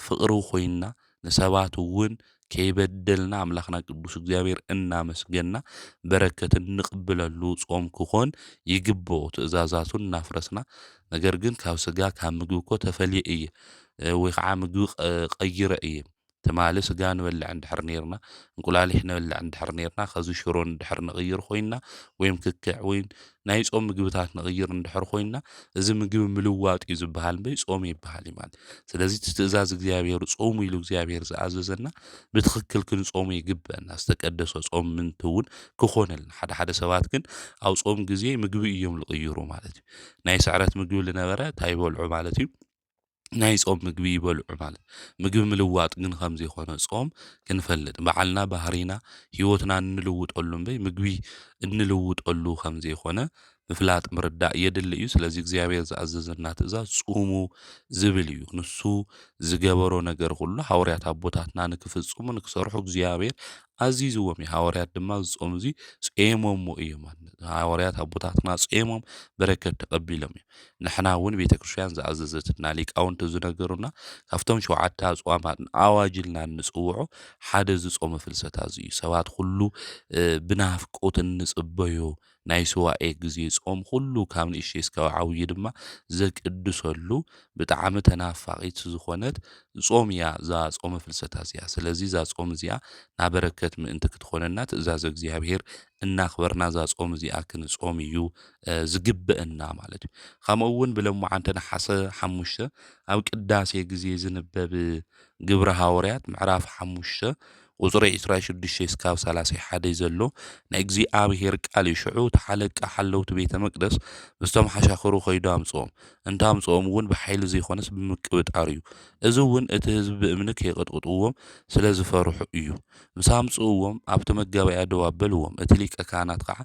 A: ፍቕሪ ኮይና ንሰባት እውን ከይበደልና ኣምላኽና ቅዱስ እግዚኣብሔር እናመስገና በረከትን ንቕብለሉ ጾም ክኾን ይግብኦ ትእዛዛቱን እናፍረስና ነገር ግን ካብ ስጋ ካብ ምግቢ እኮ ተፈልየ እየ ወይ ከዓ ምግቢ ቀይረ እየ ትማሊ ስጋ ንበልዕ እንድሕር ነርና እንቁላሊሕ ንበልዕ እንድሕር ነርና ከዚ ሽሮ እንድሕር ንቕይር ኮይና ወይም ክክዕ ወይ ናይ ጾም ምግብታት ንቕይር እንድሕር ኮይና እዚ ምግቢ ምልዋጥ እዩ ዝበሃል እምበይ ጾም ይበሃል እዩ ማለት ስለዚ ትእዛዝ እግዚኣብሔር ጾሙ ኢሉ እግዚኣብሔር ዝኣዘዘና ብትኽክል ክንጾሙ ይግብአና ዝተቀደሰ ጾም ምንትውን ክኾነልና ሓደ ሓደ ሰባት ግን ኣብ ጾም ግዜ ምግቢ እዮም ዝቕይሩ ማለት እዩ ናይ ስዕረት ምግቢ ዝነበረ እንታይ ይበልዑ ማለት እዩ ናይ ጾም ምግቢ ይበልዑ ማለት ምግቢ ምልዋጥ ግን ከም ዘይኮነ ጾም ክንፈልጥ በዓልና ባህሪና ህይወትና እንልውጠሉ እምበይ ምግቢ እንልውጠሉ ከም ዘይኮነ ምፍላጥ ምርዳእ የድሊ እዩ ስለዚ እግዚኣብሔር ዝኣዘዘና ትእዛዝ ጹሙ ዝብል እዩ ንሱ ዝገበሮ ነገር ሁሉ ሐዋርያት ኣቦታትና ንክፍጽሙ ንክሰርሑ እግዚኣብሔር ኣዚዝዎም እዩ ሐዋርያት ድማ ዝጾም እዚ ጾሞም እዮም ማለት ሐዋርያት ኣቦታትና ጾሞም በረከት ተቐቢሎም እዮም ንሕና እውን ቤተክርስትያን ዝኣዘዘትና ሊቃውንቲ ዝነገሩና ካብቶም 7 ኣጽዋማት ኣዋጅልና ንጽውዖ ሓደ ዝጾመ ፍልሰታ እዩ ሰባት ሁሉ ብናፍቆት እንጽበዮ ናይ ስዋኤ ግዜ ጾም ሁሉ ካብ ንእሽተይ እስካብ ዓብዪ ድማ ዘቅድሰሉ ብጣዕሚ ተናፋቒት ዝኾነት ጾም እያ እዛ ጾመ ፍልሰታ እዚኣ ስለዚ እዛ ጾም እዚኣ ናበረከት ምእንቲ ክትኾነና ትእዛዝ እግዚኣብሔር እናኽበርና እዛ ጾም እዚኣ ክንጾም እዩ ዝግብአና ማለት እዩ ከምኡ እውን ብሎሙዓንቲ ነሓሰ 5 ኣብ ቅዳሴ ግዜ ዝንበብ ግብረ ሐዋርያት ምዕራፍ 5 ቁጽሪ 26 እስካብ 31 ዘሎ ናይ እግዚኣብሔር ቃል ይሽዑ ተሓለቀ ሓለውቲ ቤተ መቅደስ ምስቶም ሓሻኽሩ ኸይዱ ኣምጽኦም እንታምጽኦም እውን ብሓይሊ ዘይኮነስ ብምቅብጣር እዩ እዚ እውን እቲ ህዝቢ ብእምኒ ከይቐጥቅጥዎም ስለ ዝፈርሑ እዩ ምስ ኣምጽእዎም ኣብቲ መጋበያ ደው ኣበልዎም እቲ ሊቀ ካህናት ከዓ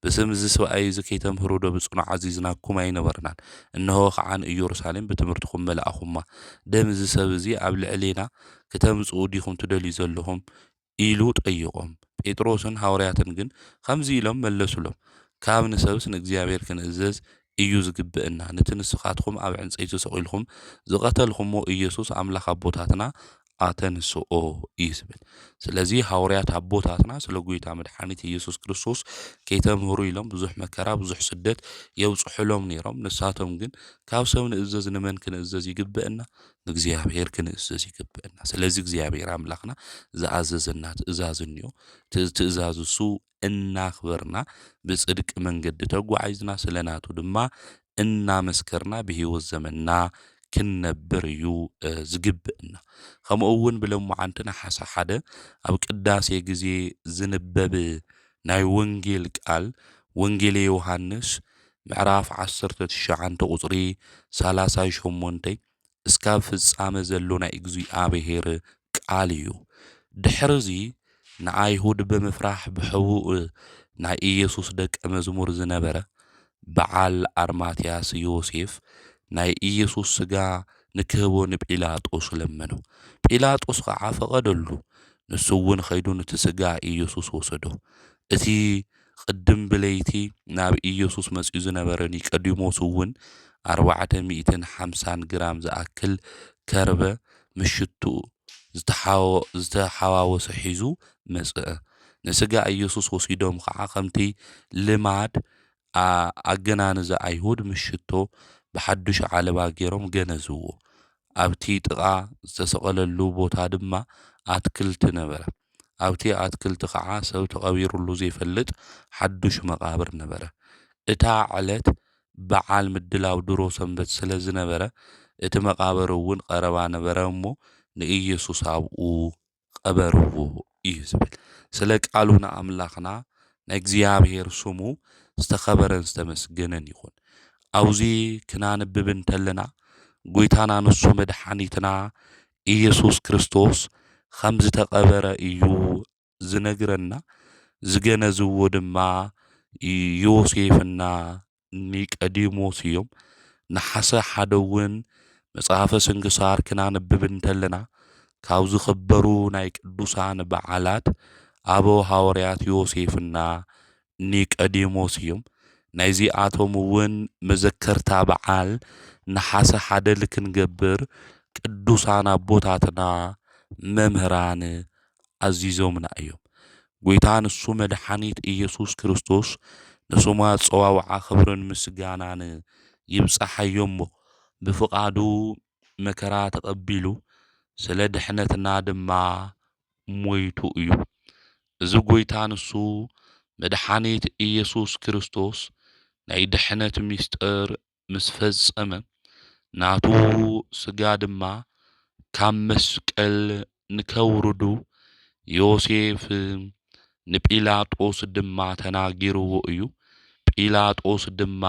A: ብስም እዚ ሰብኣይ እዚ ከይተምህሩ ዶ ብጽኑዕ ዓዚዝናኩም ኣይነበርናን እነሆ ከዓ ንኢየሩሳሌም ብትምህርትኩም መላእኹማ ደም እዚ ሰብ እዚ ኣብ ልዕሌና ከተምጽኡ ዲኹም ትደልዩ ዘለኹም ኢሉ ጠይቆም ጴጥሮስን ሐዋርያትን ግን ከምዚ ኢሎም መለሱሎም ካብ ንሰብስ ንእግዚኣብሔር ክንእዘዝ እዩ ዝግብአና ነቲ ንስኻትኩም ኣብ ዕንፀይቲ ሰቂልኩም ዝቐተልኩሞ ኢየሱስ ኣምላኽ ኣቦታትና ኣተንስኦ እዩ ዝብል ስለዚ ሐዋርያት ኣቦታትና ስለ ጎይታ መድሓኒት ኢየሱስ ክርስቶስ ከይተምህሩ ኢሎም ብዙሕ መከራ ብዙሕ ስደት የብፅሑሎም ነይሮም ንሳቶም ግን ካብ ሰብ ንእዘዝ ንመን ክንእዘዝ ይግብአና ንእግዚኣብሔር ክንእዘዝ ይግብአና ስለዚ እግዚአብሔር ኣምላኽና ዝኣዘዘና ትእዛዝ እንዮ ትእዛዝ እሱ እናኽበርና ብጽድቅ መንገዲ ተጓዒዝና ስለናቱ ድማ እናመስከርና ብህይወት ዘመንና ክንነብር እዩ ዝግብእና ከምኡውን ብሎሙዓንትና ሓሳ ሓደ ኣብ ቅዳሴ ግዜ ዝንበብ ናይ ወንጌል ቃል ወንጌል ዮሐንስ ምዕራፍ 19 ቁጽሪ 38 እስካብ ፍጻመ ዘሎ ናይ እግዚአብሔር ቃል እዩ ድሕርዚ ንኣይሁድ ብምፍራሕ ብሕቡእ ናይ ኢየሱስ ደቀ መዝሙር ዝነበረ በዓል አርማትያስ ዮሴፍ ናይ ኢየሱስ ስጋ ንክህቦ ንጲላጦስ ለመኖ ጲላጦስ ከዓ ፈቀደሉ ንሱ እውን ኸይዱ ነቲ ስጋ ኢየሱስ ወሰዶ እቲ ቅድም ብለይቲ ናብ ኢየሱስ መጽኡ ዝነበረ ኒቆዲሞስ እውን 450 ግራም ዝኣክል ከርበ ምሽቱ ዝተሓዋወሰ ሒዙ መጽአ ንስጋ ኢየሱስ ወሲዶም ከዓ ከምቲ ልማድ ኣገናንዘ ኣይሁድ ምሽቶ ብሓዱሽ ዓለባ ገይሮም ገነዝዎ ኣብቲ ጥቓ ዝተሰቐለሉ ቦታ ድማ ኣትክልቲ ነበረ ኣብቲ ኣትክልቲ ከዓ ሰብ ተቐቢሩሉ ዘይፈልጥ ሓዱሽ መቃብር ነበረ እታ ዕለት በዓል ምድላው ድሮ ሰንበት ስለ ዝነበረ እቲ መቃብር እውን ቀረባ ነበረ እሞ ንኢየሱስ ኣብኡ ቀበርዎ እዩ ዝብል ስለ ቃሉና ኣምላኽና ናይ እግዚአብሔር ስሙ ዝተኸበረን ዝተመስገነን ይኹን አውዚ ክናንብብ እንተለና ጎይታና ንሱ መድኃኒትና ኢየሱስ ክርስቶስ ከም ዝተቀበረ እዩ ዝነግረና ዝገነዝዎ ድማ ዮሴፍና ኒቆዲሞስ እዮም ንሓሰ ሓደውን መጽሐፈ ስንክሳር ክናንብብ እንተለና ካብ ዝኽበሩ ናይ ቅዱሳን በዓላት ኣቦ ሐዋርያት ዮሴፍና ኒቆዲሞስ እዮም ናይዚኣቶም እውን መዘከርታ በዓል ንሓሰ ሓደ ልክንገብር ቅዱሳን ኣቦታትና መምህራን ኣዚዞምና እዮም ጎይታ ንሱ መድኃኒት ኢየሱስ ክርስቶስ ንሱማ ፀዋውዓ ክብርን ምስጋናን ይብጻሐዮሞ ብፍቃዱ መከራ ተቀቢሉ ስለ ድሕነትና ድማ ሞይቱ እዩ እዚ ጎይታ ንሱ መድኃኒት ኢየሱስ ክርስቶስ ናይ ድሕነት ምስጢር ምስ ፈጸመ ናቱ ስጋ ድማ ካብ መስቀል ንከውርዱ ዮሴፍ ንጲላጦስ ድማ ተናጊርዎ እዩ ጲላጦስ ድማ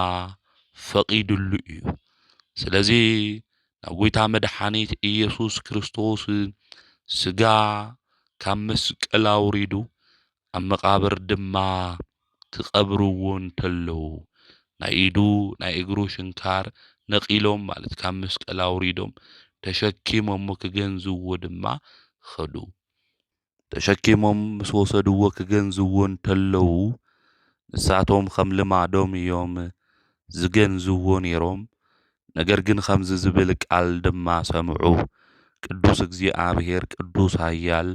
A: ፈቂድሉ እዩ ስለዚ ናብ ጎይታ መድኃኒት ኢየሱስ ክርስቶስ ስጋ ካብ መስቀል አውሪዱ ኣብ መቃብር ድማ ክቀብርዎ እንተለዉ ናይ ኢዱ ናይ እግሩ ሽንካር ነቂሎም ማለት ካብ መስቀል አውሪዶም ተሸኪሞም ክገንዝዎ ድማ ኸዱ ተሸኪሞም ምስ ወሰድዎ ክገንዝዎ እንተለዉ ንሳቶም ከም ልማዶም እዮም ዝገንዝዎ ነይሮም ነገር ግን ከምዚ ዝብል ቃል ድማ ሰምዑ ቅዱስ እግዚአብሔር ቅዱስ ኃያል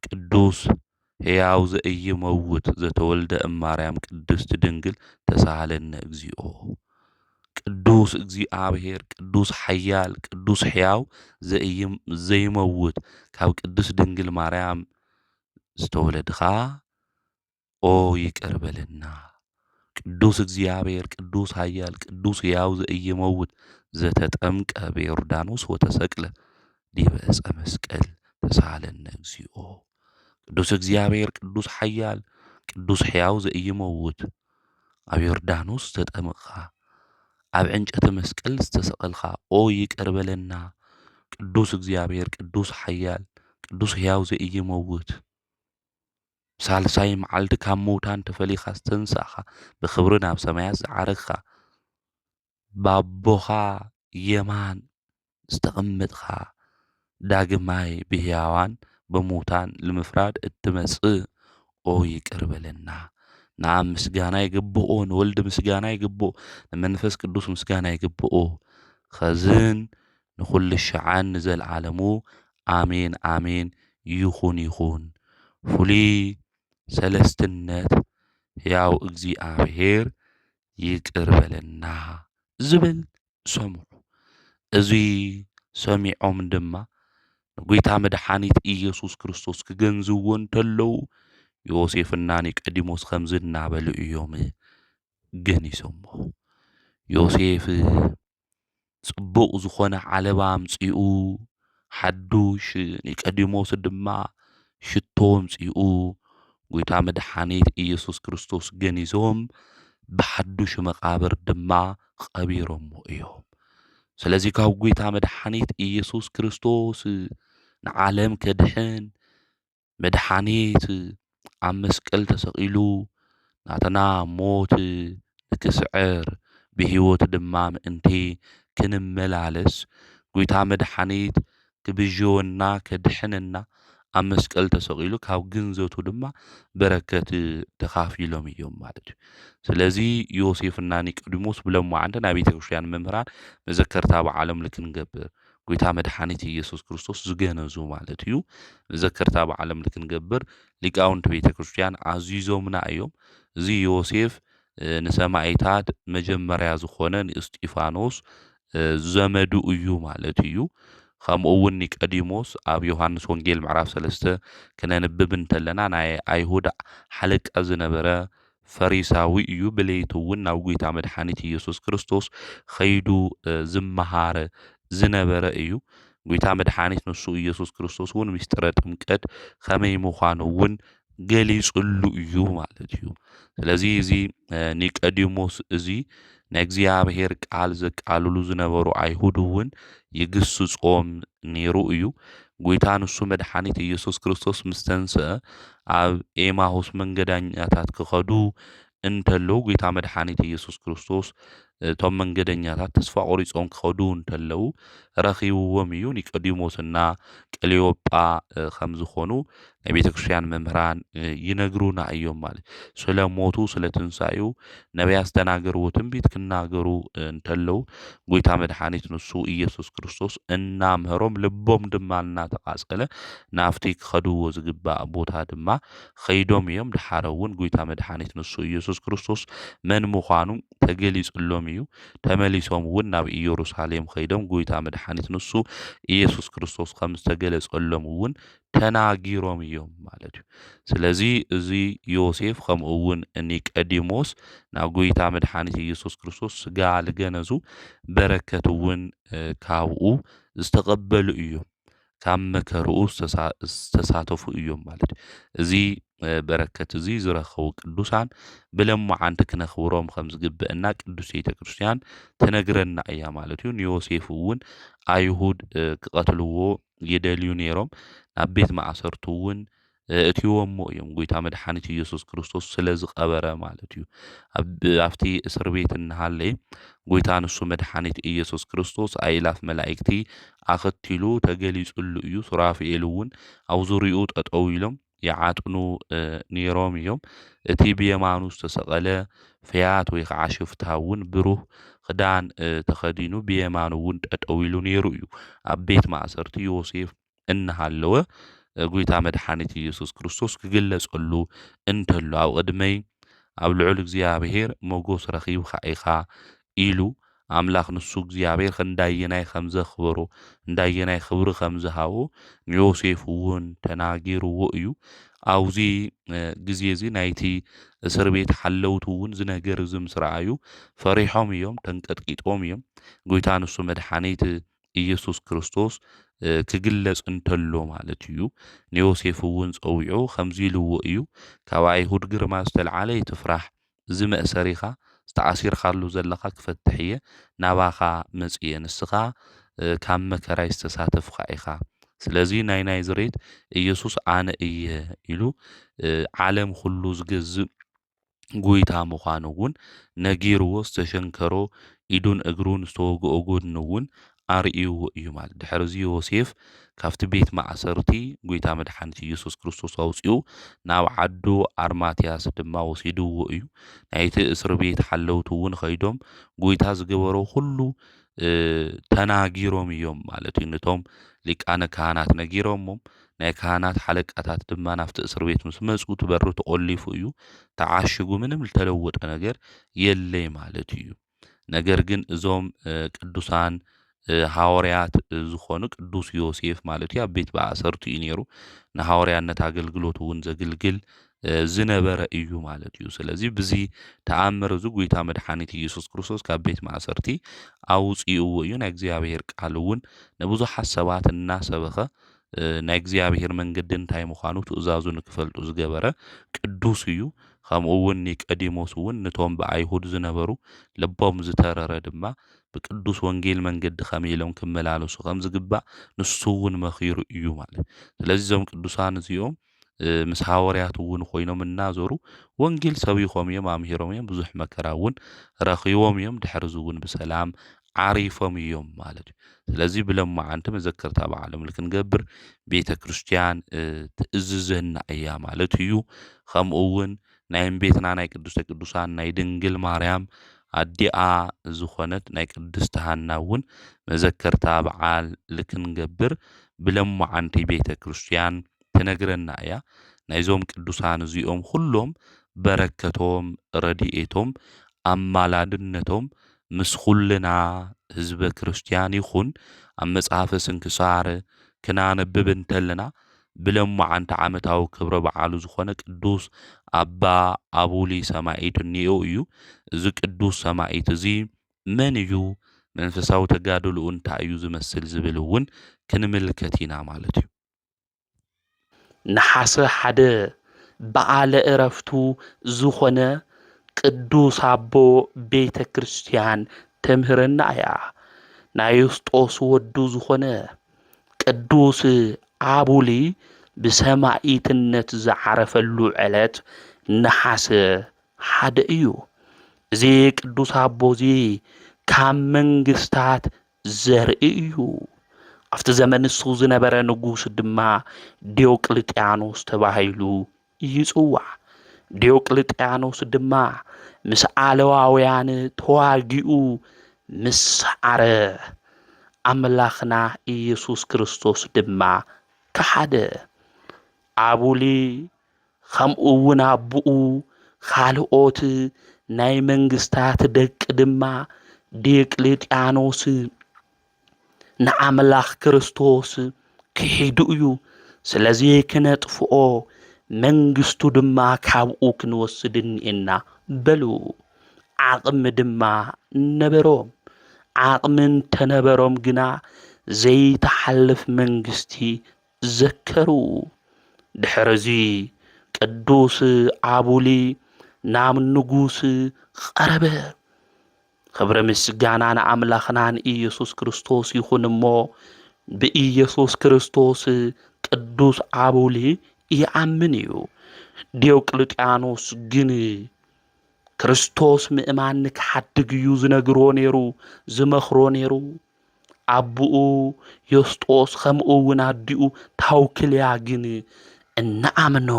A: ቅዱስ ሕያው ዘኢይመውት ዘተወልደ እማርያም ቅድስት ድንግል ተሳሃለነ እግዚኦ ቅዱስ እግዚአብሔር ቅዱስ ኃያል ቅዱስ ሕያው ዘይመውት ካብ ቅዱስ ድንግል ማርያም ዝተወለድኻ ኦ ይቅር በለና ቅዱስ እግዚአብሔር ቅዱስ ኃያል ቅዱስ ሕያው ዘኢይመውት ዘተጠምቀ በዮርዳኖስ ወተሰቅለ ዲበ ዕፀ መስቀል ተሳሃለነ እግዚኦ ቅዱስ እግዚአብሔር ቅዱስ ኃያል ቅዱስ ሕያው ዘኢይመውት ኣብ ዮርዳኖስ ተጠምቕኻ ኣብ ዕንጨተ መስቀል ዝተሰቐልኻ ኦ ይቅር በለና ቅዱስ እግዚአብሔር ቅዱስ ኃያል ቅዱስ ሕያው ዘኢይመውት ሳልሳይ መዓልቲ ካብ ሙታን ተፈሊኻ ዝተንሳእኻ ብክብሪ ናብ ሰማያት ዝዓረግኻ ባቦኻ የማን ዝተቐመጥኻ ዳግማይ ብሕያዋን በሙታን ንምፍራድ እትመጽእ ኦ ይቅር በለና ንአብ ምስጋና ይግብኦ ንወልድ ምስጋና ይግብኦ ንመንፈስ ቅዱስ ምስጋና ይግብኦ ኸዝን ንኹል ሸዓን ንዘለዓለሙ አሜን አሜን ይኹን ይኹን ፍሉይ ሰለስትነት ሕያው እግዚአብሔር ይቅር በለና ዝብል ሰምዑ እዚ ሰሚዖም ድማ ጎይታ መድኃኒት ኢየሱስ ክርስቶስ ክገንዝዎ እንተለዉ ዮሴፍና ኒቆዲሞስ ከምዚ እናበሉ እዮም ገኒሶሞ ዮሴፍ ጽቡቕ ዝኾነ ዓለባ ኣምጺኡ ሓዱሽ ኒቆዲሞስ ድማ ሽቶ ኣምጺኡ ጎይታ መድኃኒት ኢየሱስ ክርስቶስ ገኒዞም ብሓዱሽ መቃብር ድማ ቀቢሮሞ እዮም። ስለዚ ካብ ጎይታ መድኃኒት ኢየሱስ ክርስቶስ ንዓለም ከድሕን መድኃኒት ኣብ መስቀል ተሰቒሉ ናተና ሞት ንክስዕር ብሕይወት ድማ ምእንቲ ክንመላለስ ጎይታ መድኃኒት ክብዥወና ከድሕነና ኣብ መስቀል ተሰቒሉ ካብ ግንዘቱ ድማ በረከት ተኻፊሎም እዮም ማለት እዩ። ስለዚ ዮሴፍና ኒቆዲሞስ ብሎሙዓንቲ ናይ ቤተ ክርስቲያን መምህራን መዘከርታ በዓሎም ልክንገብር ጎይታ መድኃኒት ኢየሱስ ክርስቶስ ዝገነዙ ማለት እዩ። መዘከርታ በዓሎም ልክንገብር ሊቃውንቲ ቤተ ክርስቲያን ኣዚዞምና እዮም። እዚ ዮሴፍ ንሰማዕታት መጀመርያ ዝኾነ ንእስጢፋኖስ ዘመዱ እዩ ማለት እዩ። ከምኡ እውን ኒቆዲሞስ ኣብ ዮሐንስ ወንጌል ምዕራፍ 3 ክነንብብ እንተለና ናይ ኣይሁድ ሓለቃ ዝነበረ ፈሪሳዊ እዩ። ብለይቲ እውን ናብ ጎይታ መድኃኒት ኢየሱስ ክርስቶስ ኸይዱ ዝመሃረ ዝነበረ እዩ። ጎይታ መድኃኒት ንሱ ኢየሱስ ክርስቶስ እውን ምስጢረ ጥምቀት ከመይ ምዃኑ እውን ገሊጹሉ እዩ ማለት እዩ። ስለዚ እዚ ኒቆዲሞስ እዚ ናይ እግዚአብሔር ቃል ዘቃልሉ ዝነበሩ ኣይሁድ እውን ይግስጾም ነይሩ እዩ። ጎይታ ንሱ መድኃኒት ኢየሱስ ክርስቶስ ምስ ተንስአ ኣብ ኤማሁስ መንገደኛታት ክኸዱ እንተለዉ ጎይታ መድኃኒት ኢየሱስ ክርስቶስ እቶም መንገደኛታት ተስፋ ቆሪጾም ክኸዱ እንተለዉ ረኺብዎም እዩ። ኒቆዲሞስና ቀሌዮጳ ከም ዝኾኑ ናይ ቤተ ክርስቲያን መምህራን ይነግሩና እዮም ማለት ስለ ሞቱ ስለ ትንሳኤው ነቢያት ዝተናገርዎ ትንቢት ክናገሩ እንተለዉ ጎይታ መድኃኒት ንሱ ኢየሱስ ክርስቶስ እናምህሮም ልቦም ድማ እናተቃጸለ ናፍቲ ክኸድዎ ዝግባእ ቦታ ድማ ኸይዶም እዮም። ድሓረ እውን ጎይታ መድኃኒት ንሱ ኢየሱስ ክርስቶስ መን ምዃኑ ተገሊጹሎም እዩ። ተመሊሶም እውን ናብ ኢየሩሳሌም ኸይዶም ጎይታ መድኃኒት ንሱ ኢየሱስ ክርስቶስ ከም ዝተገለጸሎም እውን ተናጊሮም እዮም ማለት እዩ። ስለዚ እዚ ዮሴፍ ከምኡ እውን ኒቆዲሞስ ናብ ጎይታ መድኃኒት ኢየሱስ ክርስቶስ ስጋ ልገነዙ በረከት እውን ካብኡ ዝተቐበሉ እዮም። ካብ መከርኡ ዝተሳተፉ እዮም ማለት እዩ። እዚ በረከት እዚ ዝረኸቡ ቅዱሳን ብለሙዓንቲ ክነኽብሮም ከም ዝግብአና ቅዱስ ቤተ ክርስቲያን ትነግረና እያ ማለት እዩ። ንዮሴፍ እውን ኣይሁድ ክቐትልዎ ይደልዩ ነይሮም። ናብ ቤት ማእሰርቱ እውን እትይዎሞ እዮም ጎይታ መድኃኒት ኢየሱስ ክርስቶስ ስለ ዝቐበረ ማለት እዩ። ኣብቲ እስር ቤት እናሃለየ ጎይታ ንሱ መድኃኒት ኢየሱስ ክርስቶስ ኣእላፍ መላእክቲ ኣኸቲሉ ተገሊጹሉ እዩ። ሱራፌል እውን ኣብ ዙርይኡ ጠጠው ኢሎም ይዓጥኑ ነይሮም እዮም። እቲ ብየማኑ ዝተሰቐለ ፈያት ወይ ከዓ ሽፍታ እውን ብሩህ ክዳን ተኸዲኑ ብየማኑ እውን ጠጠው ኢሉ ነይሩ እዩ። ኣብ ቤት ማእሰርቲ ዮሴፍ እናሃለወ ጎይታ መድኃኒት ኢየሱስ ክርስቶስ ክግለጸሉ እንተሎ ኣብ ቅድመይ ኣብ ልዑል እግዚአብሔር ሞገስ ረኺብካ ኢኻ ኢሉ ኣምላኽ ንሱ እግዚአብሔር ክንዳየናይ ከም ዘኽበሮ እንዳየናይ ክብሪ ከም ዝሃቦ ንዮሴፍ እውን ተናጊርዎ እዩ። ኣብዚ ግዜ እዚ ናይቲ እስር ቤት ሓለውቱ እውን ዝነገር እዚ ምስ ረኣዩ ፈሪሖም እዮም፣ ተንቀጥቂጦም እዮም። ጎይታ ንሱ መድኃኒት ኢየሱስ ክርስቶስ ክግለጽ እንተሎ ማለት እዩ። ንዮሴፍ እውን ፀዊዑ ከምዚ ኢልዎ እዩ ካብ ኣይሁድ ግርማ ዝተልዓለ ይትፍራሕ እዚ መእሰሪኻ ዝተኣሲርካሉ ዘለኻ ክፈትሕ እየ ናባኻ መጽየ ንስኻ ካብ መከራይ ዝተሳተፍካ ኢኻ ስለዚ ናይ ዝሬት ኢየሱስ ኣነ እየ ኢሉ ዓለም ሁሉ ዝገዝእ ጎይታ ምዃኑ እውን ነጊርዎ ዝተሸንከሮ ኢዱን እግሩን ዝተወግኦ ጎድኑ እውን ኣርእይዎ እዩ ማለት ድሕሪ ዮሴፍ ካብቲ ቤት ማእሰርቲ ጎይታ መድኃኒት ኢየሱስ ክርስቶስ ኣውፂኡ ናብ ዓዱ ኣርማትያስ ድማ ወሲድዎ እዩ። ናይቲ እስር ቤት ሓለውቱ እውን ኸይዶም ጎይታ ዝገበሮ ሁሉ ተናጊሮም እዮም ማለት እዩ። ነቶም ሊቃነ ካህናት ነጊሮሞም ናይ ካህናት ሓለቃታት ድማ ናብቲ እስር ቤት ምስ መጹ ትበሩ ተቆሊፉ እዩ። ተዓሽጉ ምንም ዝተለወጠ ነገር የለይ ማለት እዩ። ነገር ግን እዞም ቅዱሳን ሐዋርያት ዝኾኑ ቅዱስ ዮሴፍ ማለት እዩ ኣብ ቤት ማእሰርቲ እዩ ነይሩ። ንሐዋርያነት ኣገልግሎት እውን ዘገልግል ዝነበረ እዩ ማለት እዩ ስለዚ ብዚ ተኣምር እዚ ጎይታ መድሓኒት ኢየሱስ ክርስቶስ ካብ ቤት ማእሰርቲ ኣውፂእዎ እዩ ናይ እግዚኣብሔር ቃል እውን ንብዙሓት ሰባት እናሰበኸ ናይ እግዚኣብሔር መንገዲ እንታይ ምዃኑ ትእዛዙ ንክፈልጡ ዝገበረ ቅዱስ እዩ ከምኡ እውን ኒቆዲሞስ እውን ነቶም ብኣይሁድ ዝነበሩ ልቦም ዝተረረ ድማ ብቅዱስ ወንጌል መንገዲ ከመይ ኢሎም ክመላለሱ ከም ዝግባእ ንሱ እውን መኺሩ እዩ ማለት ስለዚ እዞም ቅዱሳን እዚኦም ምስ ሃዋርያት እውን ኮይኖም እናዞሩ ወንጌል ሰቢኾም እዮም ኣምሂሮም እዮም ብዙሕ መከራ እውን ረኺቦም እዮም ድሕሪ እዚ እውን ብሰላም ዓሪፎም እዮም ማለት እዩ ስለዚ ብሎማዓንቲ መዘከርታ በዓለ ምልክ ክንገብር ቤተ ክርስቲያን ትእዝዘና እያ ማለት እዩ ከምኡ እውን ናይ ቤትና ናይ ቅድስተ ቅዱሳን ናይ ድንግል ማርያም ኣዲኣ ዝኾነት ናይ ቅድስቲ ሃና እውን መዘከርታ በዓል ልክንገብር ብሎማዓንቲ ቤተ ክርስቲያን ትነግረና እያ ናይዞም ቅዱሳን እዚኦም ኩሎም በረከቶም ረድኤቶም ኣማላድነቶም ምስ ኩልና ህዝበ ክርስቲያን ይኹን ኣብ መጽሓፈ ስንክሳር ክናነብብ እንተለና ብሎማዓንቲ ዓመታዊ ክብረ በዓሉ ዝኾነ ቅዱስ ኣባ ኣቡሊ ሰማዒት እኒኦ እዩ እዚ ቅዱስ ሰማዒት እዚ መን እዩ መንፈሳዊ ተጋድልኡ እንታይ እዩ ዝመስል ዝብል እውን ክንምልከት ኢና ማለት እዩ
B: ነሓሰ ሓደ በዓለ ዕረፍቱ ዝኾነ ቅዱስ ኣቦ ቤተ ክርስቲያን ተምህረና እያ ናይ ዮስጦስ ወዱ ዝኾነ ቅዱስ ኣቡሊ ብሰማዒትነት ዝዓረፈሉ ዕለት ነሓሰ ሓደ እዩ እዚ ቅዱስ ኣቦ እዚ ካብ መንግስታት ዘርኢ እዩ ኣብቲ ዘመን እሱ ዝነበረ ንጉስ ድማ ዲዮቅልጥያኖስ ተባሂሉ ይጽዋዕ ዲዮቅልጥያኖስ ድማ ምስ ዓለዋውያን ተዋጊኡ ምስ ሰዓረ ኣምላኽና ኢየሱስ ክርስቶስ ድማ ከሓደ ኣቡሊ ከምኡ እውን ኣቦኡ ካልኦት ናይ መንግስታት ደቂ ድማ ዲዮቅልጥያኖስ ንኣምላኽ ክርስቶስ ክሒዱ እዩ ስለዚ ክነጥፍኦ መንግስቱ ድማ ካብኡ ክንወስድ እኒአና በሉ ዓቕሚ ድማ ነበሮም ዓቕሚ እንተነበሮም ግና ዘይተሓልፍ መንግስቲ ዘከሩ ድሕረዚ ቅዱስ ኣቡሊ ናብ ንጉስ ቀረበ ክብረ ምስጋና ንኣምላኽና ንኢየሱስ ክርስቶስ ይኹን እሞ ብኢየሱስ ክርስቶስ ቅዱስ ኣቡሊ ይኣምን እዩ ዲዮቅልጥያኖስ ግን ክርስቶስ ምእማን ንክሓድግ እዩ ዝነግሮ ነይሩ ዝመኽሮ ነይሩ ኣቦኡ ዮስጦስ ከምኡ እውን ኣዲኡ ታውክልያ ግን እናኣምኖ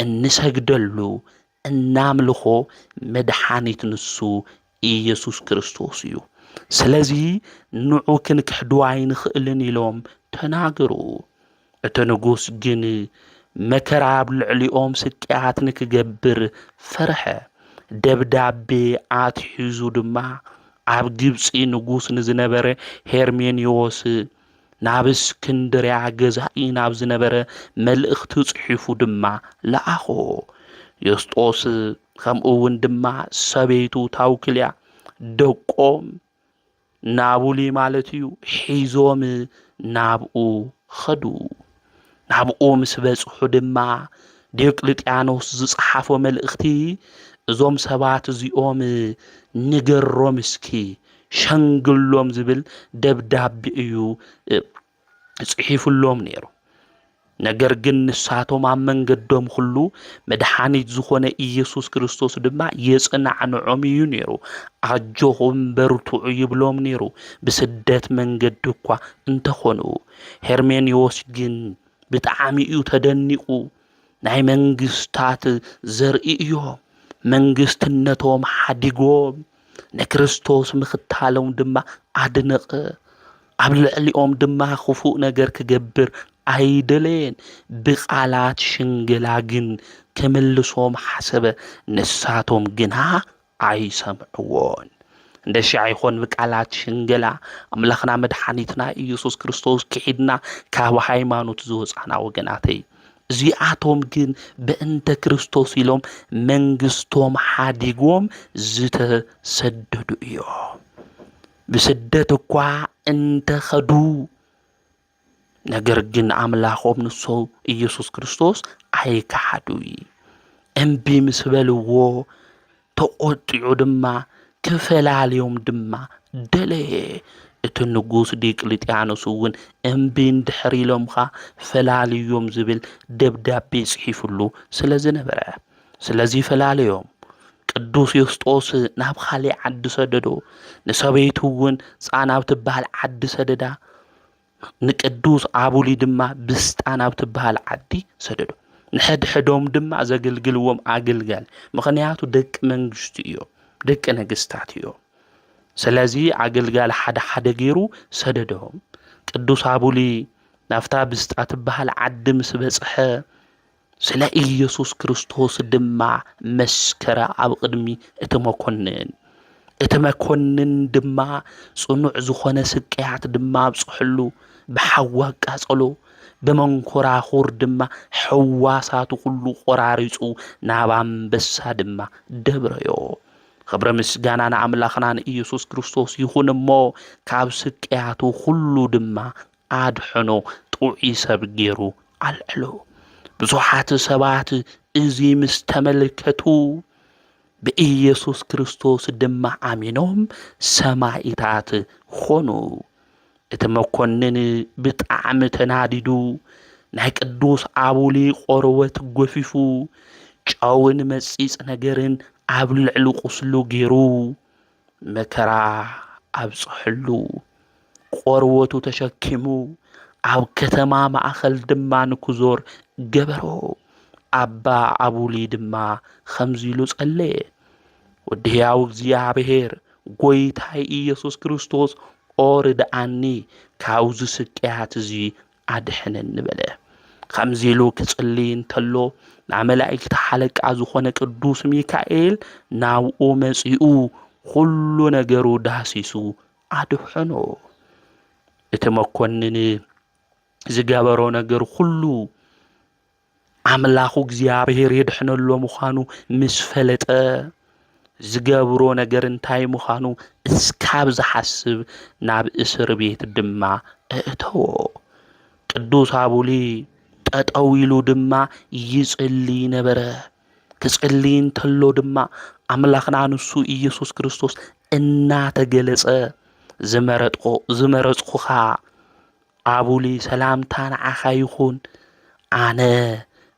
B: እንሰግደሉ እናምልኾ መድሓኒት ንሱ ኢየሱስ ክርስቶስ እዩ ስለዚ ንዑ ክንክሕድዋ ኣይንኽእልን ኢሎም ተናገሩ እቲ ንጉስ ግን መከራ ኣብ ልዕሊኦም ስቅያት ንክገብር ፈርሐ ደብዳቤ ኣትሒዙ ድማ ኣብ ግብፂ ንጉስ ንዝነበረ ሄርሜኒዎስ ናብ እስክንድርያ ገዛኢ ናብ ዝነበረ መልእኽቲ ጽሒፉ ድማ ለኣኾ ዮስጦስ ከምኡ እውን ድማ ሰበይቱ ታውክልያ ደቆም ናቡሊ ማለት እዩ ሒዞም ናብኡ ኸዱ ናብኡ ምስ በጽሑ ድማ ዲዮቅልጥያኖስ ዝጸሓፎ መልእኽቲ እዞም ሰባት እዚኦም ንገሮም እስኪ ሸንግሎም ዝብል ደብዳቤ እዩ ጽሒፉሎም ነይሩ ነገር ግን ንሳቶም ኣብ መንገዶም ሁሉ መድሓኒት ዝኾነ ኢየሱስ ክርስቶስ ድማ የጽናዕንዖም እዩ ነይሩ ኣጆኹም በርቱዑ ይብሎም ነይሩ ብስደት መንገዲ እኳ እንተኾኑ ሄርሜኒዎስ ግን ብጣዕሚ እዩ ተደኒቁ ናይ መንግስታት ዘርኢ እዮም መንግስትነቶም ሓዲጎም ንክርስቶስ ምኽታሎም ድማ ኣድነቐ ኣብ ልዕሊኦም ድማ ክፉእ ነገር ክገብር ኣይደለየን ብቃላት ሽንገላ ግን ክምልሶም ሓሰበ ንሳቶም ግና ኣይሰምዕዎን እንደሺ ኣይኾን ብቃላት ሽንገላ ኣምላኽና መድሓኒትና ኢየሱስ ክርስቶስ ክሒድና ካብ ሃይማኖት ዝወፃና ወገናተይ እዚኣቶም ግን በእንተ ክርስቶስ ኢሎም መንግስቶም ሓዲጎም ዝተሰደዱ እዮም። ብስደት እኳ እንተኸዱ ነገር ግን ኣምላኾም ንሶ ኢየሱስ ክርስቶስ ኣይከሓዱይ። እምቢ ምስ በልዎ ተቆጢዑ ድማ ክፈላለዮም ድማ ደለየ። እቲ ንጉስ ዲዮቅልጥያኖስ እውን እምቢ እንድሕር ኢሎምካ ፈላልዮም ዝብል ደብዳቤ ጽሒፉሉ ስለ ዝነበረ ስለዚ ፈላልዮም ቅዱስ ዮስጦስ ናብ ካሊእ ዓዲ ሰደዶ። ንሰበይቱ እውን ጻናብ ትበሃል ዓዲ ሰደዳ። ንቅዱስ ኣቡሊ ድማ ብስጣ ናብ ትበሃል ዓዲ ሰደዶ። ንሕድሕዶም ድማ ዘገልግልዎም ኣገልጋል። ምክንያቱ ደቂ መንግስቲ እዮም፣ ደቂ ነገስታት እዮም። ስለዚ ኣገልጋል ሓደ ሓደ ገይሩ ሰደዶም። ቅዱስ ኣቡሊ ናፍታ ብስጣ ትበሃል ዓዲ ምስ በጽሐ ስለ ኢየሱስ ክርስቶስ ድማ መስከረ ኣብ ቅድሚ እቲ መኮንን። እቲ መኮንን ድማ ጽኑዕ ዝኾነ ስቅያት ድማ ኣብጽሕሉ ብሓዊ ኣቃጸሎ። ብመንኮራኹር ድማ ሕዋሳቱ ኩሉ ቆራሪጹ ናብ ኣንበሳ ድማ ደብረዮ። ክብረ ምስጋና ንኣምላኽና ንኢየሱስ ክርስቶስ ይኹን እሞ ካብ ስቅያቱ ኩሉ ድማ ኣድሕኖ ጥዑይ ሰብ ገይሩ ኣልዕሎ። ብዙሓት ሰባት እዚ ምስ ተመልከቱ ብኢየሱስ ክርስቶስ ድማ ኣሚኖም ሰማዕታት ኾኑ። እቲ መኮንን ብጣዕሚ ተናዲዱ ናይ ቅዱስ ኣቡሊ ቆርበት ጎፊፉ ጨውን መጺጽ ነገርን ኣብ ልዕሊ ቁስሉ ገይሩ መከራ ኣብጽሕሉ። ቆርበቱ ተሸኪሙ ኣብ ከተማ ማእኸል ድማ ንክዞር ገበሮ። ኣባ ኣቡሊ ድማ ከምዚ ኢሉ ጸለየ። ወዲ ሕያው እግዚኣብሔር ጐይታይ ኢየሱስ ክርስቶስ ኦ ርድኣኒ ካብዚ ስቅያት እዚ ኣድሕነኒ በለ። ከምዚ ኢሉ ክጽልይ እንተሎ ናብ መላእክቲ ሓለቃ ዝኾነ ቅዱስ ሚካኤል ናብኡ መጺኡ ኩሉ ነገሩ ዳሲሱ ኣድሕኖ። እቲ መኮንን ዝገበሮ ነገር ኩሉ ኣምላኹ እግዚኣብሔር የድሕነሎ ምዃኑ ምስ ፈለጠ ዝገብሮ ነገር እንታይ ምዃኑ እስካብ ዝሓስብ ናብ እስር ቤት ድማ እእተዎ። ቅዱስ ኣቡሊ ጠጠው ኢሉ ድማ ይጽልይ ነበረ። ክጽልይ እንተሎ ድማ ኣምላኽና ንሱ ኢየሱስ ክርስቶስ እናተገለጸ ዝመረጽኹኻ ኣቡሊ ሰላምታ ንዓኻ ይኹን፣ ኣነ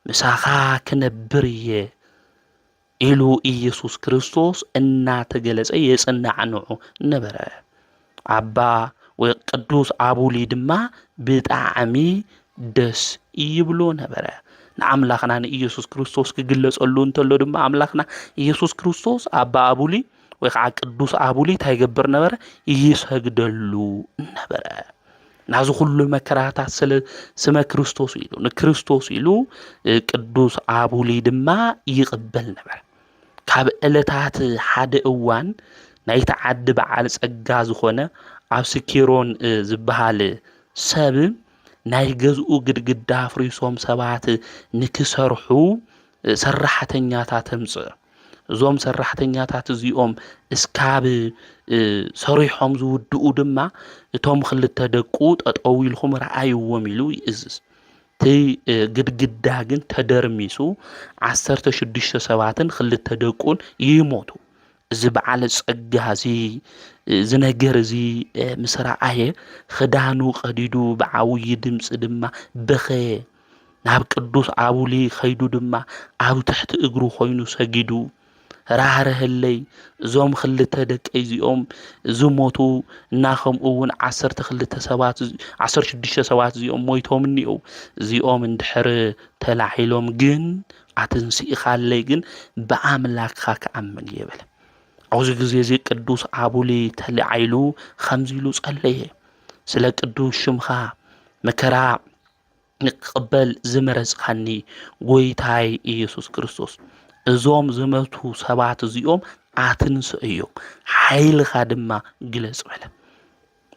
B: ምሳኻ ክነብር እየ ኢሉ ኢየሱስ ክርስቶስ እናተገለጸ የጽናዕንዑ ነበረ። ኣባ ወይ ቅዱስ ኣቡሊ ድማ ብጣዕሚ ደስ ይብሎ ነበረ። ንኣምላኽና ንኢየሱስ ክርስቶስ ክግለጸሉ እንተሎ ድማ ኣምላኽና ኢየሱስ ክርስቶስ ኣባ ኣቡሊ ወይ ከዓ ቅዱስ ኣቡሊ እንታይ ይገብር ነበረ? ይሰግደሉ ነበረ። ናዚ ኩሉ መከራታት ስለ ክርስቶስ ኢሉ ንክርስቶስ ኢሉ ቅዱስ ኣቡሊ ድማ ይቕበል ነበር። ካብ ዕለታት ሓደ እዋን ናይቲ ዓዲ በዓል ጸጋ ዝኾነ ኣብ ስኪሮን ዝበሃል ሰብ ናይ ገዝኡ ግድግዳ ፍሪሶም ሰባት ንክሰርሑ ሰራሕተኛታት ኣምጽእ። እዞም ሰራሕተኛታት እዚኦም እስካብ ሰሪሖም ዝውድኡ ድማ እቶም ክልተ ደቁ ጠጠው ኢልኩም ረኣይዎም ኢሉ ይእዝዝ። እቲ ግድግዳ ግን ተደርሚሱ 16 ሰባትን ክልተ ደቁን ይሞቱ። እዚ በዓል ጸጋ እዚ ነገር እዚ ምስ ረኣየ ክዳኑ ቀዲዱ ብዓብይ ድምፂ ድማ በኸየ። ናብ ቅዱስ ኣቡሊ ኸይዱ ድማ ኣብ ትሕቲ እግሩ ኮይኑ ሰጊዱ ራህረህለይ እዞም ክልተ ደቂ እዚኦም ዝሞቱ እና ከምኡ እውን 12 ሰባት 16 ሰባት እዚኦም ሞይቶም እኒአው። እዚኦም እንድሕር ተላዒሎም ግን ኣትንስኢኻለይ ግን ብኣምላክካ ክኣምን ይበለ። ኣብዚ ግዜ እዚ ቅዱስ ኣቡሊ ተላዒሉ ከምዚ ኢሉ ጸለየ። ስለ ቅዱስ ሽምኻ መከራ ንቅበል ዝመረጽካኒ ጎይታይ ኢየሱስ ክርስቶስ እዞም ዝመቱ ሰባት እዚኦም ኣትንስእዮም፣ ሓይልኻ ድማ ግለጽ በለ።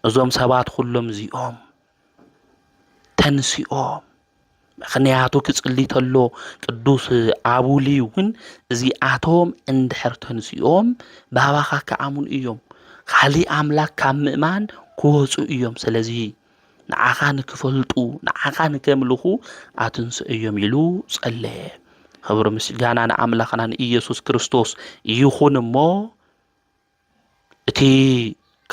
B: እዞም ሰባት ኩሎም እዚኦም ተንሲኦም ምክንያቱ ክጽሊ ተሎ ቅዱስ አቡሊ እውን እዚኣቶም እንድሕር ተንሲኦም ባባኻ ከኣሙን እዮም ካሊእ ኣምላክ ካብ ምእማን ክወፁ እዮም ስለዚ ንዓኻ ንክፈልጡ ንዓኻ ንከምልኹ ኣትንስእዮም ኢሉ ጸለየ ክብሪ ምስጋና ንኣምላኽና ንኢየሱስ ክርስቶስ ይኹን እሞ እቲ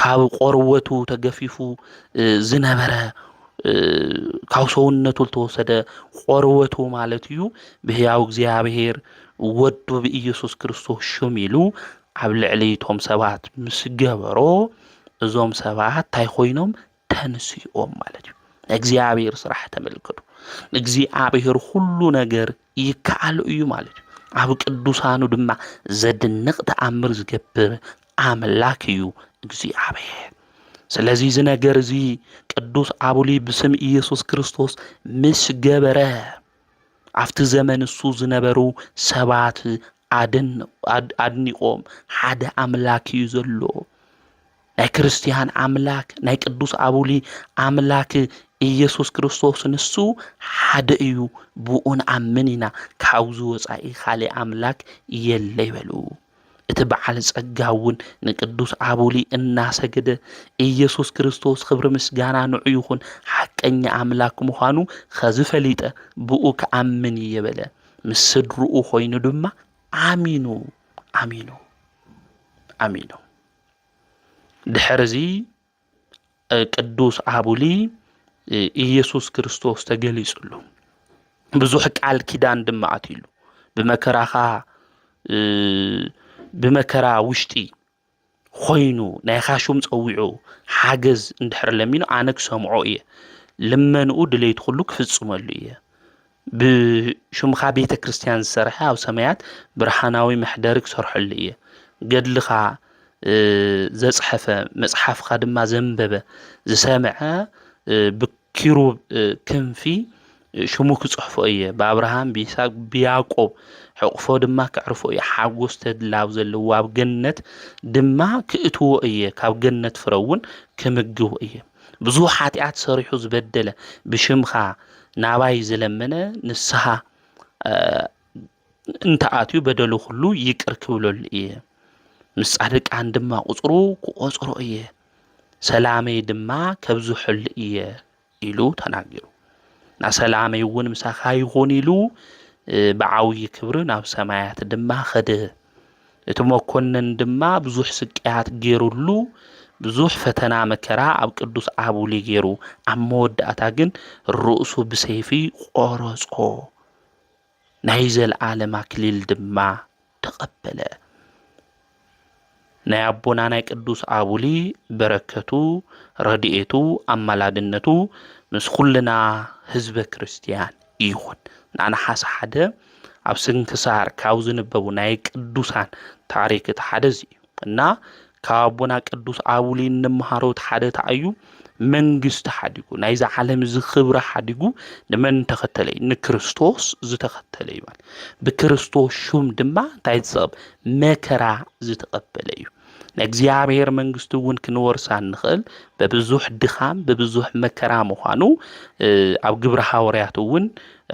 B: ካብ ቆርወቱ ተገፊፉ ዝነበረ ካብ ሰውነቱ ዝተወሰደ ቆርወቱ ማለት እዩ ብሕያው እግዚኣብሔር ወዱ ብኢየሱስ ክርስቶስ ሽም ኢሉ ኣብ ልዕሊ እቶም ሰባት ምስ ገበሮ እዞም ሰባት እንታይ ኮይኖም ተንስኦም ማለት እዩ እግዚአብሔር ስራሕ ተመልከቱ እግዚአብሔር ሁሉ ነገር ይከኣል እዩ ማለት እዩ ኣብ ቅዱሳኑ ድማ ዘድንቕ ተኣምር ዝገብር ኣምላክ እዩ እግዚአብሔር ስለዚህ እዚ ነገር እዚ ቅዱስ አቡሊ ብስም ኢየሱስ ክርስቶስ ምስ ገበረ ኣብቲ ዘመን እሱ ዝነበሩ ሰባት ኣድኒቆም ሓደ ኣምላክ እዩ ዘሎ ናይ ክርስቲያን ኣምላክ ናይ ቅዱስ አቡሊ ኣምላክ ኢየሱስ ክርስቶስ ንሱ ሓደ እዩ ብኡን ኣመኒና ካብዚ ወፃኢ ካሊእ ኣምላክ የለ ይበሉ እቲ በዓል ጸጋውን ንቅዱስ አቡሊ እናሰገደ ኢየሱስ ክርስቶስ ክብሪ ምስጋና ንዑ ይኹን ሓቀኛ ኣምላክ ምዃኑ ከዝፈሊጠ ብኡ ከኣምን የበለ ምስ ስድርኡ ኮይኑ ድማ ኣሚኑ ኣሚኑ ኣሚኑ ድሕርዚ ቅዱስ አቡሊ ኢየሱስ ክርስቶስ ተገሊጹሉ ብዙሕ ቃል ኪዳን ድማ ኣትሉ ብመከራ ውሽጢ ኮይኑ ናይ ኻሹም ጸዊዑ ሓገዝ እንድሕር ለሚኑ ኣነ ክሰምዖ እየ ልመንኡ ድሌት ኩሉ ክፍጽመሉ እየ ብሹምኻ ቤተ ክርስቲያን ዝሰርሐ ኣብ ሰማያት ብርሃናዊ መሕደሪ ክሰርሐሉ እየ ገድልኻ ዘጽሐፈ መጽሐፍኻ ድማ ዘንበበ ዝሰምዐ ብኪሩብ ክንፊ ሽሙ ክጽሕፎ እየ ብኣብርሃም ብይስሐቅ ብያዕቆብ ሕቁፎ ድማ ክዕርፎ እየ ሓጎስ ተድላው ዘለዎ ኣብ ገነት ድማ ክእትዎ እየ ካብ ገነት ፍረውን ክምግቦ እየ ብዙሕ ኃጢአት ሰሪሑ ዝበደለ ብሽምኻ ናባይ ዝለመነ ንስሓ እንተኣትዩ በደሉ ሁሉ ይቅር ክብለሉ እየ ምስ ጻድቃን ድማ ቁጽሩ ክቆጽሮ እየ ሰላመይ ድማ ከብዝሑል እየ ኢሉ ተናጊሩ ና ሰላመይ እውን ምሳኻ ይኹን ኢሉ ብዓውይ ክብሪ ናብ ሰማያት ድማ ኸደ እቲ መኮነን ድማ ብዙሕ ስቃያት ገይሩሉ ብዙሕ ፈተና መከራ ኣብ ቅዱስ አቡሊ ገይሩ ኣብ መወዳእታ ግን ርእሱ ብሰይፊ ቆረጾ ናይ ዘለዓለም አክሊል ድማ ተቀበለ ናይ አቦና ናይ ቅዱስ አቡሊ በረከቱ ረድኤቱ አማላድነቱ ምስ ኩልና ህዝበ ክርስቲያን ይኹን ናና ሓሳ ሓደ ኣብ ስንክሳር ካብ ዝነበቡ ናይ ቅዱሳን ታሪክ ሓደ እዚ እና ካብ አቦና ቅዱስ አቡሊ እንምሃሮ ሓደ ታዩ መንግስት ሓዲጉ ናይ ዓለም ዝኽብረ ሓዲጉ ንመን ተኸተለይ ንክርስቶስ ዝተኸተለ ይባል ብክርስቶስ ሹም ድማ እንታይ ዝጸብ መከራ ዝተቀበለ እዩ ንእግዚአብሔር መንግስቱ እውን ክንወርሳ ንኽእል በብዙሕ ድኻም በብዙሕ መከራ ምዃኑ ኣብ ግብረ ሐዋርያት እውን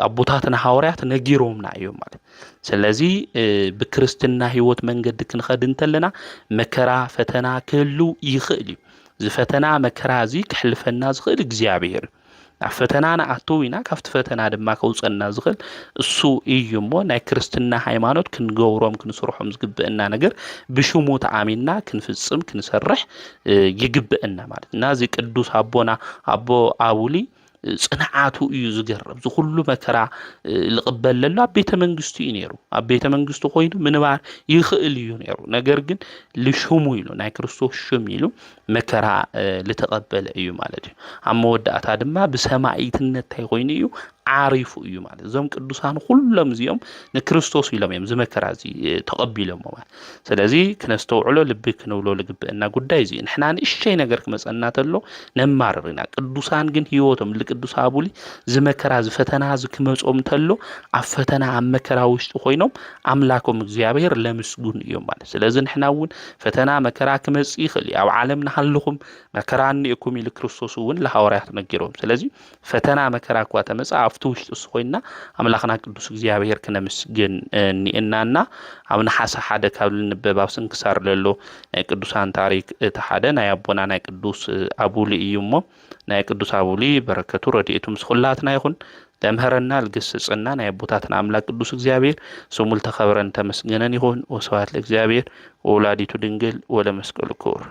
B: ኣቦታትና ሐዋርያት ነጊሮምና እዮም ማለት ስለዚ ብክርስትና ህይወት መንገዲ ክንኸድ እንተለና መከራ ፈተና ክህሉ ይኽእል እዩ ዝፈተና መከራ እዚ ክሕልፈና ዝኽእል እግዚአብሔር ኣብ ፈተና ንኣትው ኢና ካብቲ ፈተና ድማ ከውፀና ዝኽእል እሱ እዩ እሞ ናይ ክርስትና ሃይማኖት ክንገብሮም ክንስርሖም ዝግብአና ነገር ብሽሙ ተኣሚንና ክንፍጽም ክንሰርሕ ይግብአና ማለት እና እዚ ቅዱስ አቦና አቦ አቡሊ ጽንዓቱ እዩ ዝገርም ዝኹሉ መከራ ልቕበል ዘሎ ኣብ ቤተ መንግስቱ እዩ ነይሩ ኣብ ቤተ መንግስቱ ኮይኑ ምንባር ይኽእል እዩ ነይሩ ነገር ግን ልሽሙ ኢሉ ናይ ክርስቶስ ሽም ኢሉ መከራ ልተቐበለ እዩ ማለት እዩ ኣብ መወዳእታ ድማ ብሰማዒትነት ኮይኑ እዩ ዓሪፉ እዩ ማለት እዞም ቅዱሳን ሁሉም እዚኦም ንክርስቶስ ኢሎም እዮም ዝመከራ እዚ ተቐቢሎም ማለት ስለዚ ክነስተውዕሎ ልቢ ክንብሎ ልግብአና ጉዳይ እዚ ንሕና ንእሽተይ ነገር ክመፀና ተሎ ነማርርና ቅዱሳን ግን ህይወቶም ለቅዱስ አቡሊ ዝመከራ ዝፈተና ዝክመጾም ተሎ ኣብ ፈተና ኣብ መከራ ውሽጢ ኮይኖም ኣምላኮም እግዚአብሔር ለምስጉን እዮም ማለት ስለዚ ንሕና እውን ፈተና መከራ ክመጽ ይኽእል ኣብ ዓለም ንሃልኹም መከራ ንእኩም ኢሉ ክርስቶስ እውን ለሐዋርያት ነጊሮም ስለዚ ፈተና መከራ እኳ ተመጻ ኣብ ኣብቲ ውሽጢ እሱ ኮይና ኣምላኽና ቅዱስ እግዚኣብሔር ክነምስግን እኒአናና ኣብ ነሓሰ ሓደ ካብ ዝንበብ ኣብ ስንክሳር ዘሎ ናይ ቅዱሳን ታሪክ እቲ ሓደ ናይ ኣቦና ናይ ቅዱስ ኣቡሊ እዩ እሞ ናይ ቅዱስ ኣቡሊ በረከቱ ረድኤቱ ምስ ኩላትና ይኹን ለምህረና ልግስጽና ናይ ኣቦታትና ኣምላክ ቅዱስ እግዚኣብሔር ስሙ ተኸብረን ተመስገነን ይኹን። ወስብሐት ለእግዚአብሔር ወወላዲቱ ድንግል ወለመስቀሉ ክቡር።